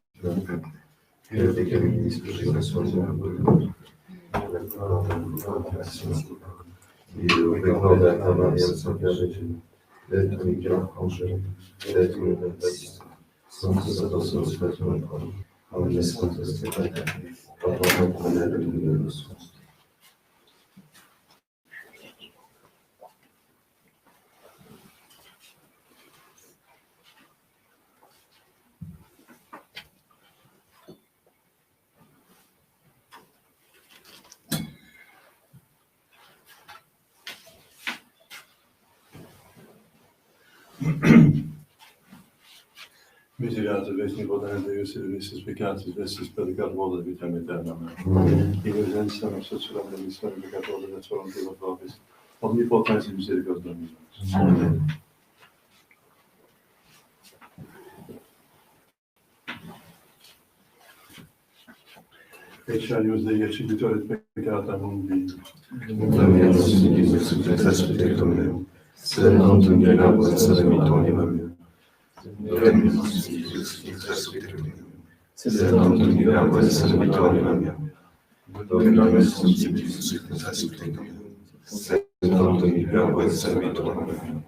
que les bénédicts que je reçois de la bonne, la gloire de la passion, et le récord de la Marie, Saint Père de Dieu, Bête de Michel Archange, Bête de Michel Baptiste, Sancte Saint-Joseph de Marie, Amen, Sainte Stéphane, pardon pour la vie de nos soucis. Misericordia, wees niet wat aan Deus, de Christus pecatis, vestis peccat worden, vitam aeternam. Innocentia nostra sulam de miseria peccator, et sulam Deo vobis, omnipotens et misericordia Domini. Amen. Ecce Dei exhibitoris peccata mundi. Domine nostri, successum tecum meum, sed non tu mirabile salemitum meum. Domine nostri, successum tecum meum, sed non tu mirabile salemitum meum. Domine nostri, successum tecum meum, sed non tu mirabile salemitum meum.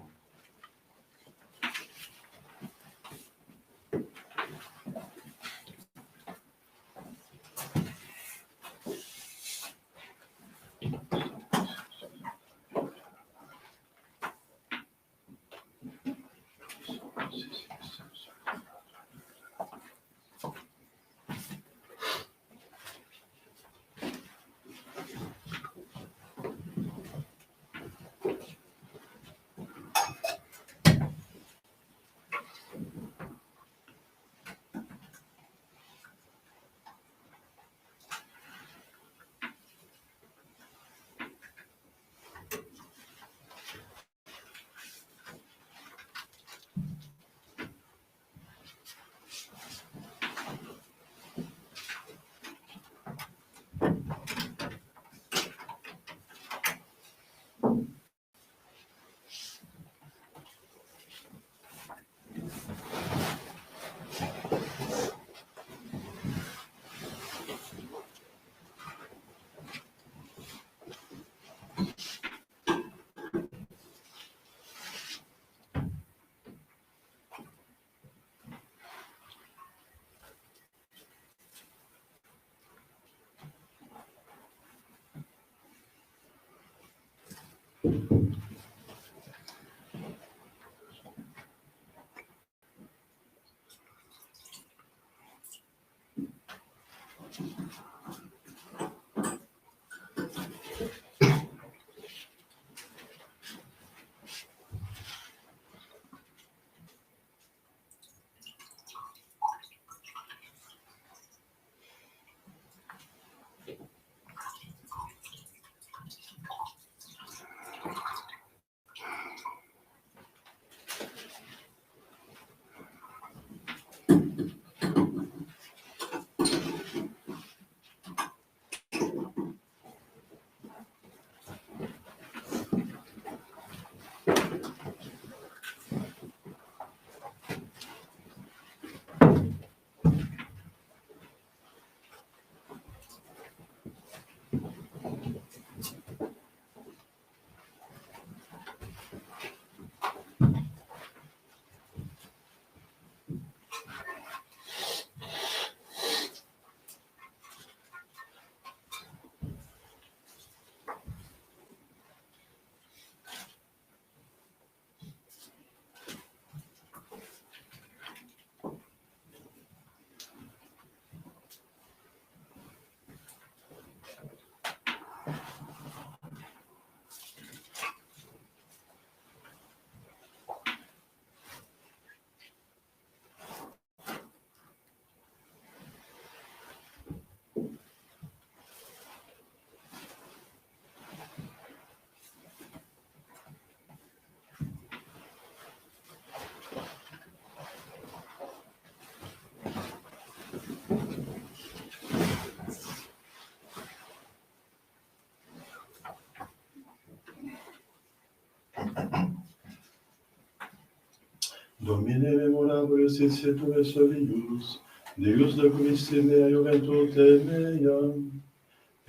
Domine memorabulis et setule solius, Deus documis mea juventud meam,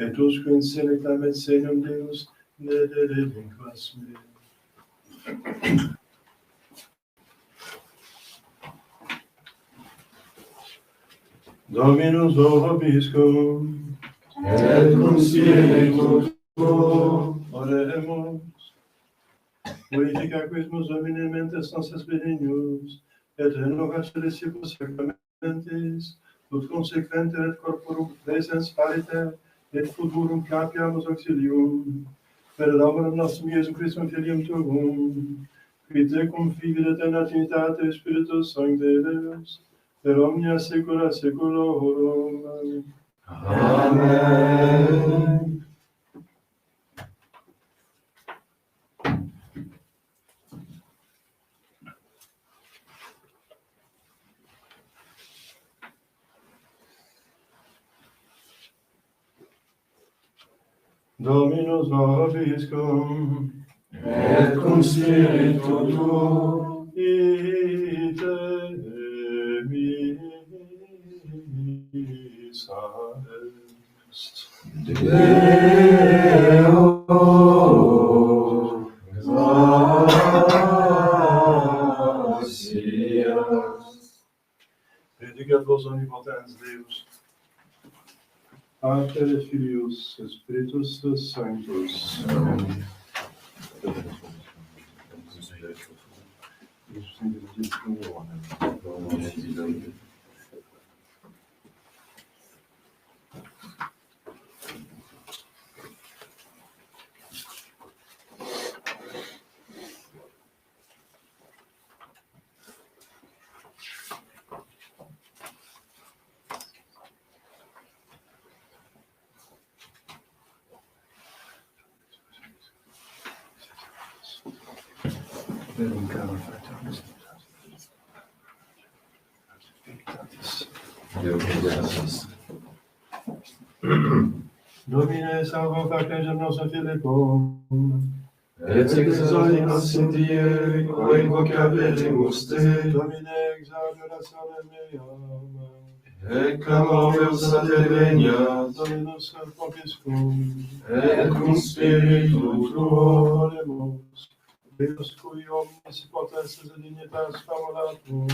et usque in sene clamet senium Deus, ne delinquas me. Dominus vobiscum, et cum spiritu tuo, oremus. Purifica quismus Domine mentes nostras benignus, et renovace recibus sacramentis, ut consequente et corporum presens pariter, et futurum capiamus auxilium, per laborum nostrum Iesu Christum Filium Tuum, qui tecum Filii eterna Trinitate Spiritus Sancte Deus, per omnia saecula saeculorum. Amen. Dominus vobiscum, Et cum spiritu tuo, ite missa est. Deo gratias. Predicat vos omnipotens Deus, Pater et Filius, et Spiritus Sanctus. Amen. Domine salvo factem nostrum Philippum, Et exaudimus in die, o invocabimus te, Domine exaude orationem meam, et clamorus adveniat, Dominus vobiscum, et cum spiritu tuo, oremus, Deus cui omnis potestas et dignitas famulatum,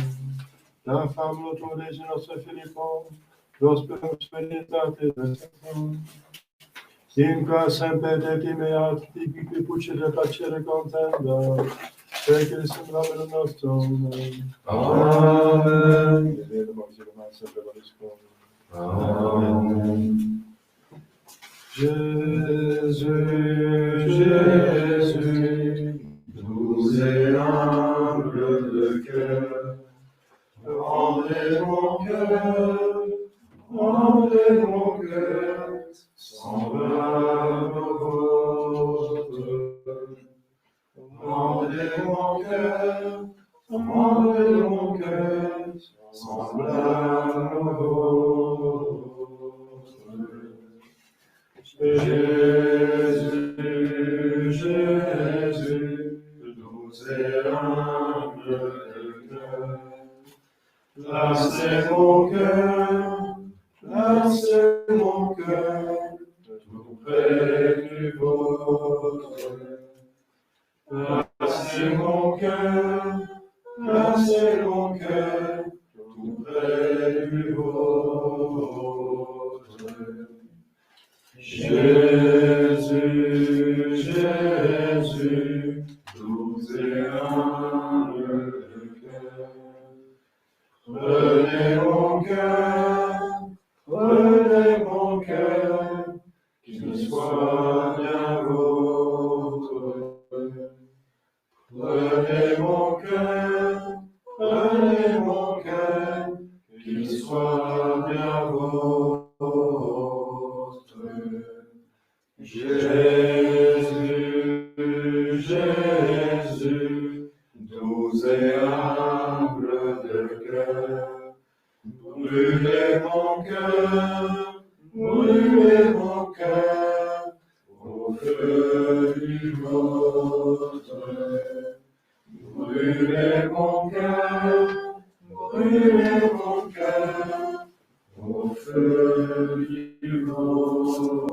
da famulo tu Regi nostro Philippum, prosperum speritate destum, in qua semper de timeat, tibi pucere placere contenda, per Christum nomen nostrum. Amen. Amen. Jésus, Jésus, doux et humble de cœur, rendez mon cœur, semblable au vôtre. Rendez mon cœur, semblable au vôtre. Jésus, Jésus, doux et humble de cœur, placez mon cœur tout près du vôtre. Placez mon cœur tout près du vôtre. Jésus, Jésus, doux et humble de cœur, prenez mon cœur, qu'il soit bien vôtre. Prenez mon cœur, qu'il soit bien vôtre. Jésus, Jésus, doux et humble de cœur, brûlez mon cœur au feu du vôtre. brûlez mon cœur au feu du vôtre.